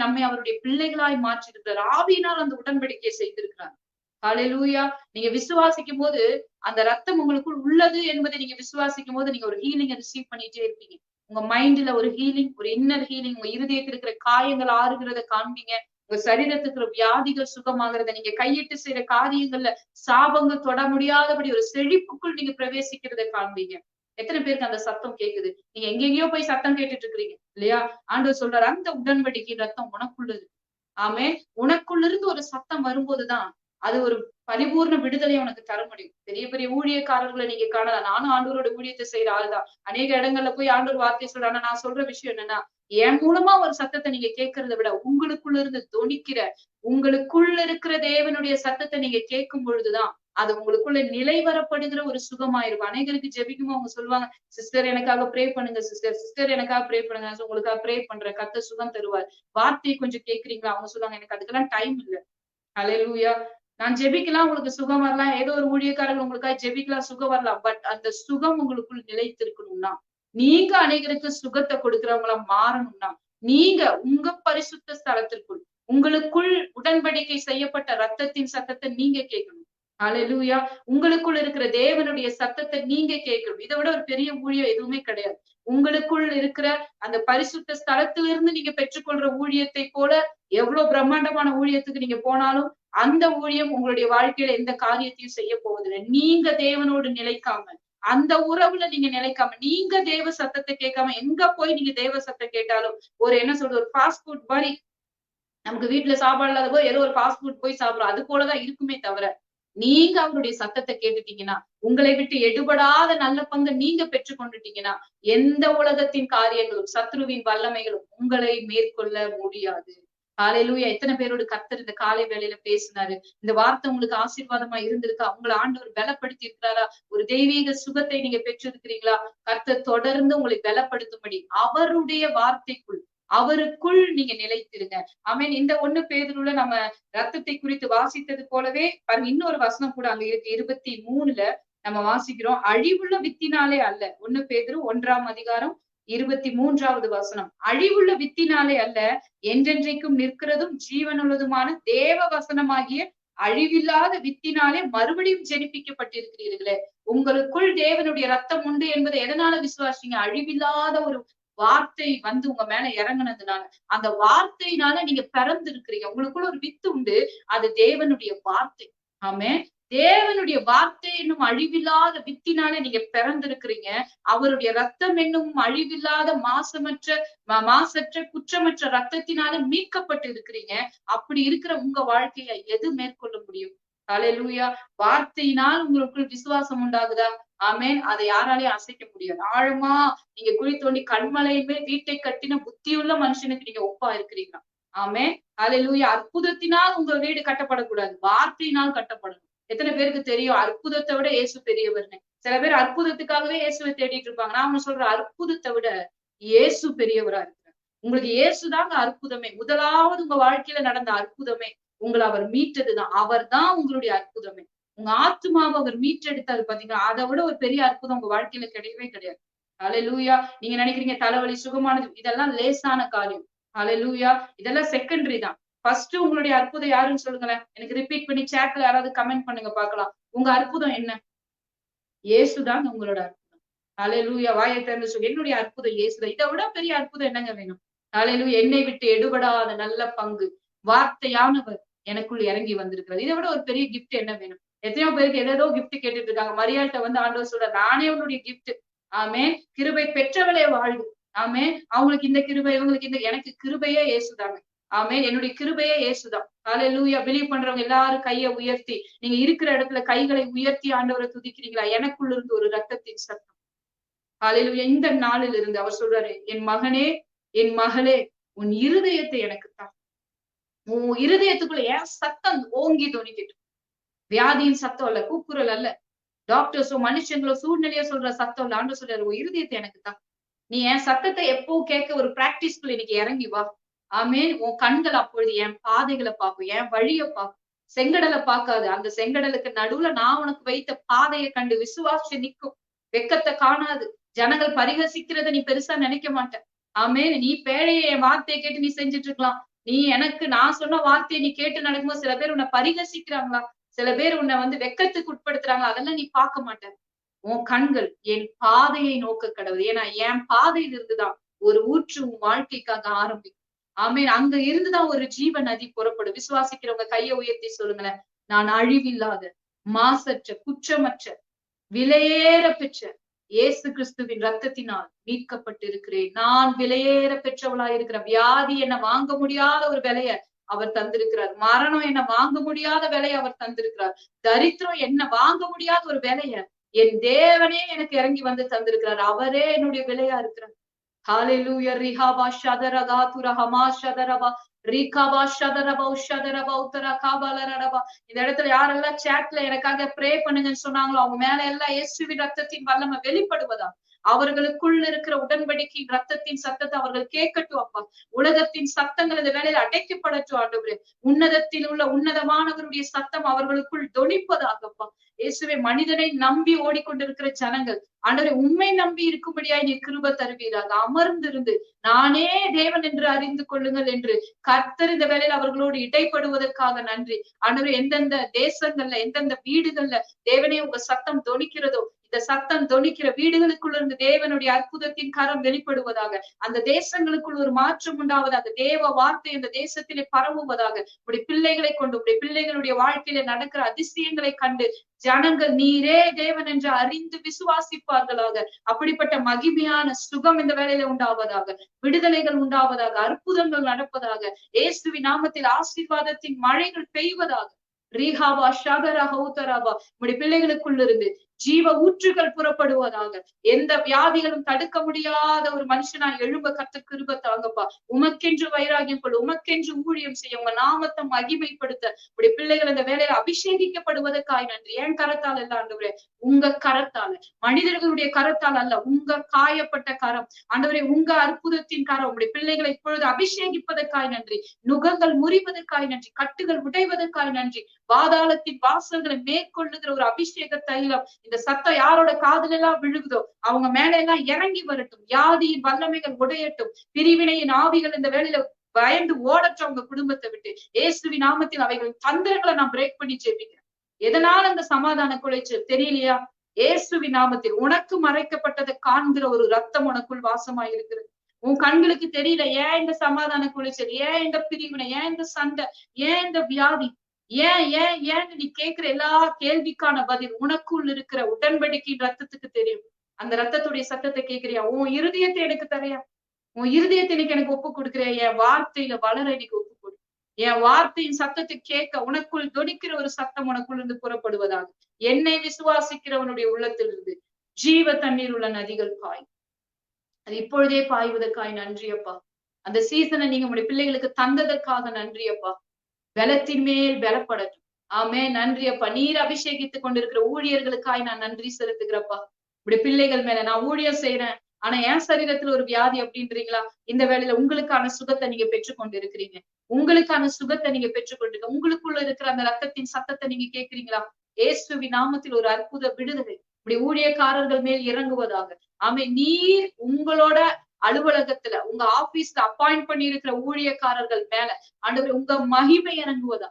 [SPEAKER 1] நம்மை அவருடைய பிள்ளைகளாய் மாற்றி இருக்கிறார். ஆவியினால் அந்த உடன்படிக்கையை செய்திருக்கிறார். ஹல்லேலூயா. நீங்க விசுவாசிக்கும் போது அந்த ரத்தம் உங்களுக்குள் உள்ளது என்பதை நீங்க விசுவாசிக்கும் போது நீங்க ஒரு ஹீலிங் ரிசீவ் பண்ணிட்டே இருப்பீங்க. உங்க மைண்ட்ல ஒரு ஹீலிங், ஒரு இன்னர் ஹீலிங், உங்க இருதயத்தில் இருக்கிற காயங்கள் ஆறுகிறத காண்பீங்க. உங்க சரீரத்துக்கு வியாதிகள் சுகமாகிறத, நீங்க கையிட்டு செய்யற காரியங்கள்ல சாபங்கள் தொட முடியாதபடி ஒரு செழிப்புக்குள் நீங்க பிரவேசிக்கிறத காண்பீங்க. எத்தனை பேருக்கு அந்த சத்தம் கேக்குது? நீங்க எங்கெங்கயோ போய் சத்தம் கேட்டுட்டு இருக்கிறீங்க இல்லையா? ஆண்டவர் சொல்றாரு, அந்த உடன்படிக்கை ரத்தம் உனக்குள்ளது. ஆமே. உனக்குள்ள இருந்து ஒரு சத்தம் வரும்போதுதான் அது ஒரு பரிபூர்ண விடுதலையை உனக்கு தர முடியும். பெரிய பெரிய ஊழியக்காரர்களை நீங்க காணலாம். நானும் ஆண்டவரோட ஊழியத்தை செய்யற ஆள்தான். அநேக இடங்கள்ல போய் ஆண்டவர் வார்த்தை சொல்றாங்க. நான் சொல்ற விஷயம் என்னன்னா, என் மூலமா ஒரு சத்தத்தை நீங்க கேட்கறத விட உங்களுக்குள்ள இருந்து தொனிக்கிற, உங்களுக்குள்ள இருக்கிற தேவனுடைய சத்தத்தை நீங்க கேட்கும் பொழுதுதான் அது உங்களுக்குள்ள நிலை வரப்படுகிற ஒரு சுகமாயிருக்கும். அநேகருக்கு ஜெபிக்குமோ அவங்க சொல்லுவாங்க, சிஸ்டர் எனக்காக ப்ரே பண்ணுங்க சிஸ்டர், சிஸ்டர் எனக்காக ப்ரே பண்ணுங்க, உங்களுக்காக ப்ரே பண்றேன், கர்த்தர் சுகம் தருவார். வார்த்தையை கொஞ்சம் கேக்குறீங்களா? அவங்க சொல்லுவாங்க, எனக்கு அதுக்கெல்லாம் டைம் இல்ல. ஹல்லேலூயா. நான் ஜெபிக்கலாம், உங்களுக்கு சுகம் வரலாம். ஏதோ ஒரு ஊழியக்காரர்கள் உங்களுக்காக ஜெபிக்கலாம், சுகம் வரலாம். பட் அந்த சுகம் உங்களுக்குள் நிலைத்திருக்கணும்னா, நீங்க அநேகருக்கு சுகத்தை கொடுக்கிறவங்களா மாறணும்னா, நீங்க உங்க பரிசுத்த ஸ்தலத்திற்குள் உங்களுக்குள் உடன்படிக்கை செய்யப்பட்ட ரத்தத்தின் சத்தத்தை நீங்க கேட்கணும். ஹல்லேலூயா. உங்களுக்குள் இருக்கிற தேவனுடைய சத்தத்தை நீங்க கேட்கணும். இதை விட ஒரு பெரிய ஊழியம் எதுவுமே கிடையாது. உங்களுக்குள் இருக்கிற அந்த பரிசுத்த ஸ்தலத்திலிருந்து நீங்க பெற்றுக்கொள்ற ஊழியத்தை போல எவ்வளவு பிரம்மாண்டமான ஊழியத்துக்கு நீங்க போனாலும் அந்த ஊழியம் உங்களுடைய வாழ்க்கையில எந்த காரியத்தையும் செய்ய போவதில்லை. நீங்க தேவனோடு நிலைக்காம, அந்த உறவுல நீங்க நிலைக்காம, நீங்க தேவ சத்தத்தை கேட்காம எங்க போய் நீங்க தேவ சத்தம் கேட்டாலும் ஒரு என்ன சொல்றது, ஒரு ஃபாஸ்ட் ஃபுட் மாதிரி நமக்கு வீட்டுல சாப்பாடு இல்லாத போது ஏதோ ஒரு ஃபாஸ்ட் ஃபுட் போய் சாப்பிடுறோம். அது போலதான் இருக்குமே தவிர, நீங்க அவருடைய சத்தத்தை கேட்டுட்டீங்கன்னா, உங்களை விட்டு எடுபடாத நல்ல பங்கு நீங்க பெற்று கொண்டுட்டீங்கன்னா, எந்த உலகத்தின் காரியங்களும் சத்ருவின் வல்லமைகளும் உங்களை மேற்கொள்ள முடியாது. ஹல்லேலூயா. எத்தனை பேரோடு கர்த்தர் இந்த காலை வேளையில பேசினாரு? இந்த வார்த்தை உங்களுக்கு ஆசீர்வாதமா இருந்திருக்கா? உங்களை ஆண்டவர் பலப்படுத்தி இருக்கிறாரா? ஒரு தெய்வீக சுகத்தை நீங்க பெற்றிருக்கிறீங்களா? கர்த்தர் தொடர்ந்து உங்களை பலப்படுத்தும்படி அவருடைய வார்த்தைக்குள், அவருக்குள் நீங்க நிலைத்திருங்க. ஆமென். இந்த 1 பேதுருல நம்ம ரத்தத்தை குறித்து வாசித்தது போலவே பாருங்க, இன்னொரு வசனம் கூட அங்க இருக்கு. 23ல நம்ம வாசிக்கிறோம், அழிவுள்ள வித்தினாலே அல்ல. 1 பேதுரு 1ஆம் அதிகாரம் 23வது வசனம். அழிவுள்ள வித்தினாலே அல்ல, என்றென்றைக்கும் நிற்கிறதும் ஜீவனுள்ளதுமான தேவ வசனமாகிய அழிவில்லாத வித்தினாலே மறுபடியும் ஜெனிப்பிக்கப்பட்டிருக்கிறீர்களே. உங்களுக்குள் தேவனுடைய ரத்தம் உண்டு என்பதை எதனால விசுவாசிங்க? அழிவில்லாத ஒரு வார்த்தை வந்து உங்க மேல இறங்குனதுனால, அந்த வார்த்தையினால நீங்க பிறந்து இருக்கிறீங்க. உங்களுக்குள்ள ஒரு வித்து உண்டு. அது தேவனுடைய வார்த்தை. ஆமென். தேவனுடைய வார்த்தை என்னும் அழிவில்லாத வித்தினால நீங்க பிறந்திருக்கிறீங்க. அவருடைய ரத்தம் என்னும் அழிவில்லாத மாசற்ற குற்றமற்ற ரத்தத்தினால மீட்கப்பட்டு இருக்கிறீங்க. அப்படி இருக்கிற உங்க வாழ்க்கைய எது மேற்கொள்ள முடியும்? ஹalleluya. வார்த்தையினால் உங்களுக்குள் விசுவாசம் உண்டாகுதா? ஆமென். அதை யாராலையும் அசைக்க முடியாது. ஆழமா நீங்க குழி தோண்டி கண்மலையுமே வீட்டை கட்டின புத்தியுள்ள மனுஷனுக்கு நீங்க ஒப்பா இருக்கிறீங்களா? ஆமென். ஹalleluya. அற்புதத்தினால் உங்க வீடு கட்டப்படக்கூடாது. வார்த்தையினால் கட்டப்படணும். எத்தனை பேருக்கு தெரியும் அற்புதத்தை விட இயேசு பெரியவர்னு? சில பேர் அற்புதத்துக்காகவே இயேசுவை தேடிட்டு இருப்பாங்க. நான் ஒண்ணு சொல்றேன், அற்புதத்தை விட இயேசு பெரியவரா இருக்கிறார். உங்களுக்கு இயேசுதாங்க அற்புதமே. முதலாவது உங்க வாழ்க்கையில நடந்த அற்புதமே உங்களை அவர் மீட்டதுதான். அவர் தான் உங்களுடைய அற்புதமே. உங்க ஆத்துமாவை அவர் மீட்டெடுத்தாரு பாத்தீங்களா? அதை விட ஒரு பெரிய அற்புதம் உங்க வாழ்க்கையில கிடையவே கிடையாது. ஹalleluya. நீங்க நினைக்கிறீங்க தலைவலி சுகமானது, இதெல்லாம் லேசான காரியம். ஹalleluya. இதெல்லாம் செகண்டரி தான். ஃபர்ஸ்ட் உங்களுடைய அற்புதம் யாருன்னு சொல்லுங்களேன். எனக்கு ரிப்பீட் பண்ணி சாட்ல யாராவது கமெண்ட் பண்ணுங்க பாக்கலாம். உங்க அற்புதம் என்ன? இயேசுதான் உங்களோட அற்புதம். ஹalleluya. வாயை திறந்து சொல்லு, என்னுடைய அற்புதம் இயேசுதான். இதை விட பெரிய அற்புதம் என்னங்க வேணும்? ஹalleluya. என்னை விட்டு எடுபடாத நல்ல பங்கு வார்த்தையானவர் எனக்குள் இறங்கி வந்திருக்கிறார். இதை விட ஒரு பெரிய கிஃப்ட் என்ன வேணும்? எத்தனையோ பேருக்கு ஏதேதோ கிஃப்ட் கேட்டுட்டு இருக்காங்க. மரியாள்கிட்ட வந்து ஆண்டவர் சொல்ற, நானே உன்னுடைய கிஃப்ட். ஆமே. கிருபை பெற்றவளே வாழ்வு. ஆமே. அவங்களுக்கு இந்த கிருபை, இவங்களுக்கு இந்த, எனக்கு கிருபையே இயேசுதாங்க. ஆமே. என்னுடைய கிருபையே இயேசுதான். ஹalleluya. பிலீவ் பண்றவங்க எல்லாரும் கையை உயர்த்தி, நீங்க இருக்கிற இடத்துல கைகளை உயர்த்தி ஆண்டவரை துதிக்கிறீங்களா? எனக்குள்ள இருந்து ஒரு ரத்தத்தின் சத்தம். ஹalleluya. இந்த நாளில் இருந்து அவர் சொல்றாரு, என் மகனே, என் மகளே, உன் இருதயத்தை எனக்கு தான். உன் இருதயத்துக்குள்ள ஏன் சத்தம் ஓங்கி தொனிக்கட்டும். வியாதியின் சத்தம் அல்ல, கூக்குரல் அல்ல, டாக்டர்ஸோ மனுஷங்களோ சூழ்நிலையோ சொல்ற சத்தம் இல்ல. ஆண்டவர் சொல்றாரு, உன் இருதயத்தை எனக்கு தான். நீ என் சத்தத்தை எப்போ கேட்க ஒரு பிராக்டிஸ்குள்ள இன்னைக்கு இறங்கி வா. ஆமேன். உன் கண்கள் அப்பொழுது என் பாதைகளை பார்க்கும், என் வழியை பார்க்கும். செங்கடலை பார்க்காது. அந்த செங்கடலுக்கு நடுவுல நான் உனக்கு வைத்த பாதையை கண்டு விசுவாசி நிற்கும். வெக்கத்தை காணாது. ஜனங்கள் பரிகசிக்கிறத நீ பெருசா நினைக்க மாட்ட. ஆமேன். நீ பேழைய என் வார்த்தையை கேட்டு நீ செஞ்சுட்டு இருக்கலாம். நீ எனக்கு நான் சொன்ன வார்த்தையை நீ கேட்டு நடக்கும்போது சில பேர் உன்னை பரிகசிக்கிறாங்களா? சில பேர் உன்னை வந்து வெக்கத்துக்கு உட்படுத்துறாங்க. அதெல்லாம் நீ பார்க்க மாட்ட. உன் கண்கள் என் பாதையை நோக்க கடவுள். ஏன்னா என் பாதையில இருந்துதான் ஒரு ஊற்று உன் வாழ்க்கைக்காக ஆரம்பிக்கும். ஆமீன். அங்க இருந்துதான் ஒரு ஜீவ நதி புறப்படும். விசுவாசிக்கிறவங்க கையை உயர்த்தி சொல்லுங்களேன். நான் அழிவில்லாத, மாசற்ற, குற்றமற்ற, விலையேற பெற்ற இயேசு கிறிஸ்துவின் ரத்தத்தினால் மீட்கப்பட்டு இருக்கிறேன். நான் விலையேற பெற்றவளா இருக்கிற. வியாதி என்ன வாங்க முடியாத ஒரு விலைய அவர் தந்திருக்கிறார். மரணம் என்ன வாங்க முடியாத விலையை அவர் தந்திருக்கிறார். தரித்திரம் என்ன வாங்க முடியாத ஒரு விலைய என் தேவனே எனக்கு இறங்கி வந்து தந்திருக்கிறார். அவரே என்னுடைய விலையா இருக்கிறார். ஹalleluya. ரிஹாபா ஷதரகா துரஹமா ஷதரபா ரிகாபா ஷதரபா உஷதரபா உத்தரா காபாலரடபா. இந்த இடத்துல யாரெல்லாம் சாட்ல எனக்காக ப்ரே பண்ணுங்கன்னு சொன்னாங்களோ அவங்க மேல எல்லாம் இயேசுவின் ரத்தத்தின் வல்லமை வெளிப்படுவதா. அவர்களுக்குள் இருக்கிற உடன்படிக்கையின் ரத்தத்தின் சத்தத்தை அவர்கள் கேட்கட்டும் அப்பா. உலகத்தின் சத்தங்கள் இந்த வேலையில அடைக்கப்படட்டும் ஆண்டவரே. உன்னதத்தில் உள்ள உன்னதமானவருடைய சத்தம் அவர்களுக்குள் தொனிப்பதாகப்பா. இயேசுவே, மனிதனை நம்பி ஓடிக்கொண்டிருக்கிற ஜனங்கள் ஆண்டவரே உண்மை நம்பி இருக்கும்படியாய் நீ கிருபை தருவீராக. அமர்ந்திருந்து நானே தேவன் என்று அறிந்து கொள்ளுங்கள் என்று கர்த்தர் இந்த வேளையில அவர்களோடு இடைப்படுவதற்காக நன்றி. ஆண்டவரே, எந்தெந்த தேசங்கள்ல எந்தெந்த வீடுகள்ல தேவனே உங்க சத்தம் தொனிக்கிறதோ இந்த சத்தம் தொனிக்கிற வீடுகளுக்குள்ள இருந்து தேவனுடைய அற்புதத்தின் கரம் வெளிப்படுவதாக. அந்த தேசங்களுக்குள் ஒரு மாற்றம் உண்டாவதாக. தேவ வார்த்தை அந்த தேசத்திலே பரவுவதாக. உடைய பிள்ளைகளை கொண்டு உடைய பிள்ளைகளுடைய வாழ்க்கையில நடக்கிற அதிசயங்களை கண்டு ஜனங்கள் நீரே தேவன் என்று அறிந்து விசுவாசிப்பார்களாக. அப்படிப்பட்ட மகிமையான சுகம் இந்த வேளையில உண்டாவதாக. விடுதலைகள் உண்டாவதாக. அற்புதங்கள் நடப்பதாக. இயேசுவின் நாமத்தில் ஆசீர்வாதத்தின் மழைகள் பெய்வதாக. ரீஹாபா ஷகரா ஹௌதராபா. உடைய பிள்ளைகளுக்குள்ள இருந்து ஜீவ ஊற்றுகள் புறப்படுவதாக. எந்த வியாதிகளும் தடுக்க முடியாத ஒரு மனுஷனா எழும்ப கர்த்தர் கிருபை தாங்கப்பா. உமக்கென்று வைராகியம் கொண்டு உமக்கென்று ஊழியம் செய்ய உங்க நாமத்தை மகிமைப்படுத்த உடைய பிள்ளைகள் இந்த வேலையில அபிஷேகிக்கப்படுவதற்காய் நன்றி. ஏன் கரத்தால் இல்ல ஆண்டவரே, உங்க கரத்தால, மனிதர்களுடைய கரத்தால் அல்ல, உங்க காயப்பட்ட கரம் ஆண்டவரே, உங்க அற்புதத்தின் கரம் உடைய பிள்ளைகளை இப்பொழுது அபிஷேகிப்பதற்காய் நன்றி. நுகங்கள் முறிவதற்காய் நன்றி. கட்டுகள் உடைவதற்காய் நன்றி. பாதாளத்தின் வாசல்களை மேற்கொள்ளுகிற ஒரு அபிஷேக தைலம் இந்த சத்தம் யாரோட காதுல எல்லாம் விழுகுதோ அவங்க மேல எல்லாம் இறங்கி வரட்டும். வியாதியின் வல்லமைகள் உடையட்டும். பிரிவினையின் ஆவிகள் இந்த வேளையில பயந்து ஓடட்டும் உங்க குடும்பத்தை விட்டு. இயேசுவின் நாமத்தில் அவைகளின் தந்திரங்களை நான் பிரேக் பண்ணி ஜெபிக்கிறேன். எதனால அந்த சமாதான குலைச்சல் தெரியலையா? இயேசுவின் நாமத்தில் உனக்கு மறைக்கப்பட்டதை காண்கிற ஒரு ரத்தம் உனக்குள் வாசமாய் இருக்கிறது. உன் கண்களுக்கு தெரியல. ஏன் இந்த சமாதான குலைச்சல், ஏன் இந்த பிரிவினை, ஏன் இந்த சண்டை, ஏன் இந்த வியாதி, ஏன் ஏன் ஏன்னு நீ கேட்கிற எல்லா கேள்விக்கான பதில் உனக்குள் இருக்கிற உடன்படிக்கையின் ரத்தத்துக்கு தெரியும். அந்த ரத்தத்துடைய சத்தத்தை கேட்கிறியா? உன் இருதயத்தை எனக்கு தரையா? உன் இருதயத்தை இன்னைக்கு எனக்கு ஒப்பு கொடுக்கிறியா? என் வார்த்தையில வளர இன்னைக்கு ஒப்பு கொடு. என் வார்த்தையின் சத்தத்தை கேட்க உனக்குள் தொனிக்கிற ஒரு சத்தம் உனக்குள் இருந்து புறப்படுவதாக. என்னை விசுவாசிக்கிறவனுடைய உள்ளத்திலிருந்து ஜீவ தண்ணீர் உள்ள நதிகள் பாய். அது இப்பொழுதே பாய்வதற்காய் நன்றி அப்பா. அந்த சீசனை நீங்க உங்களுடைய பிள்ளைகளுக்கு தந்ததற்காக நன்றி அப்பா. பலத்தின் மேல் பலப்படட்டும். ஆமே, நன்றி அப்பா. நீர் அபிஷேகித்துக் கொண்டிருக்கிற ஊழியர்களுக்காய் நான் நன்றி செலுத்துகிறப்பா. இப்படி பிள்ளைகள் மேல நான் ஊழியம் செய்யறேன், ஆனா என் சரீரத்துல ஒரு வியாதி அப்படின்றீங்களா? இந்த வேளையில உங்களுக்கான சுகத்தை நீங்க பெற்றுக்கொண்டு இருக்கிறீங்க. உங்களுக்கான சுகத்தை நீங்க பெற்றுக்கொண்டிருக்க, உங்களுக்குள்ள இருக்கிற அந்த ரத்தத்தின் சத்தத்தை நீங்க கேட்கிறீங்களா? இயேசுவின் நாமத்தில் ஒரு அற்புத விடுதலை இப்படி ஊழியக்காரர்கள் மேல் இறங்குவதாக. ஆமே, நீர் உங்களோட அலுவலகத்துல உங்க ஆபீஸ்ல அப்பாயிண்ட் பண்ணி இருக்கிற ஊழியக்காரர்கள் மேல ஆண்டவரே உங்க மகிமை இறங்குவதா.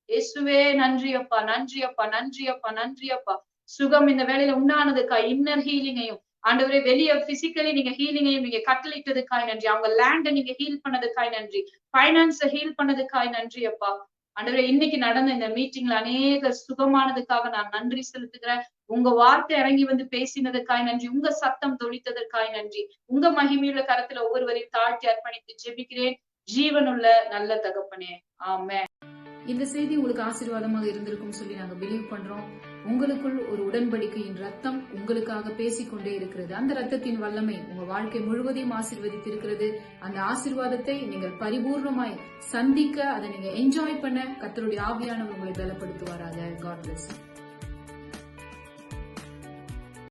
[SPEAKER 1] இயேசுவே நன்றி அப்பா, நன்றி அப்பா, நன்றி அப்பா, நன்றி அப்பா. சுகம் இந்த வேலையில உண்டானதுக்காய் இன்னர் ஹீலிங்கையும் ஆண்டவரே வெளிய பிசிக்கலி நீங்க ஹீலிங்கையும் நீங்க கட்டளையிட்டதுக்காய் நன்றி. அவங்க லேண்ட நீங்க ஹீல் பண்ணதுக்காய் நன்றி. பைனான்ஸ ஹீல் பண்ணதுக்காய் நன்றி அப்பா. ஆண்டவரே இன்னைக்கு நடந்த இந்த மீட்டிங்ல அநேக சுகமானதுக்காக நான் நன்றி செலுத்துகிறேன். உங்க வார்த்தை இறங்கி வந்து பேசினதுக்காய் நன்றி. உங்க சத்தம் தொனித்ததற்காய் நன்றி. உங்க மகிமையுள்ள கரத்துல ஒவ்வொருவரையும் தாழ்த்தி அர்ப்பணித்து ஜெபிக்கிறேன். ஜீவனுள்ள நல்ல தகப்பனே, ஆமென். இந்த செய்தி உங்களுக்கு ஆசீர்வாதமாக இருந்திருக்கும் சொல்லி நாங்க பிலீவ் பண்றோம். உங்களுக்குள் ஒரு உடன்படிக்கையின் ரத்தம் உங்களுக்காக பேசிக்கொண்டே இருக்கிறது. அந்த ரத்தத்தின் வல்லமை உங்க வாழ்க்கை முழுவதையும் ஆசீர்வதித்திருக்கிறது. அந்த ஆசீர்வாதத்தை நீங்கள் பரிபூர்ணமாய் சந்திக்க, அதை நீங்க என்ஜாய் பண்ண கர்த்தருடைய ஆவியானவர் உங்களை பலப்படுத்துவாராக. God plus.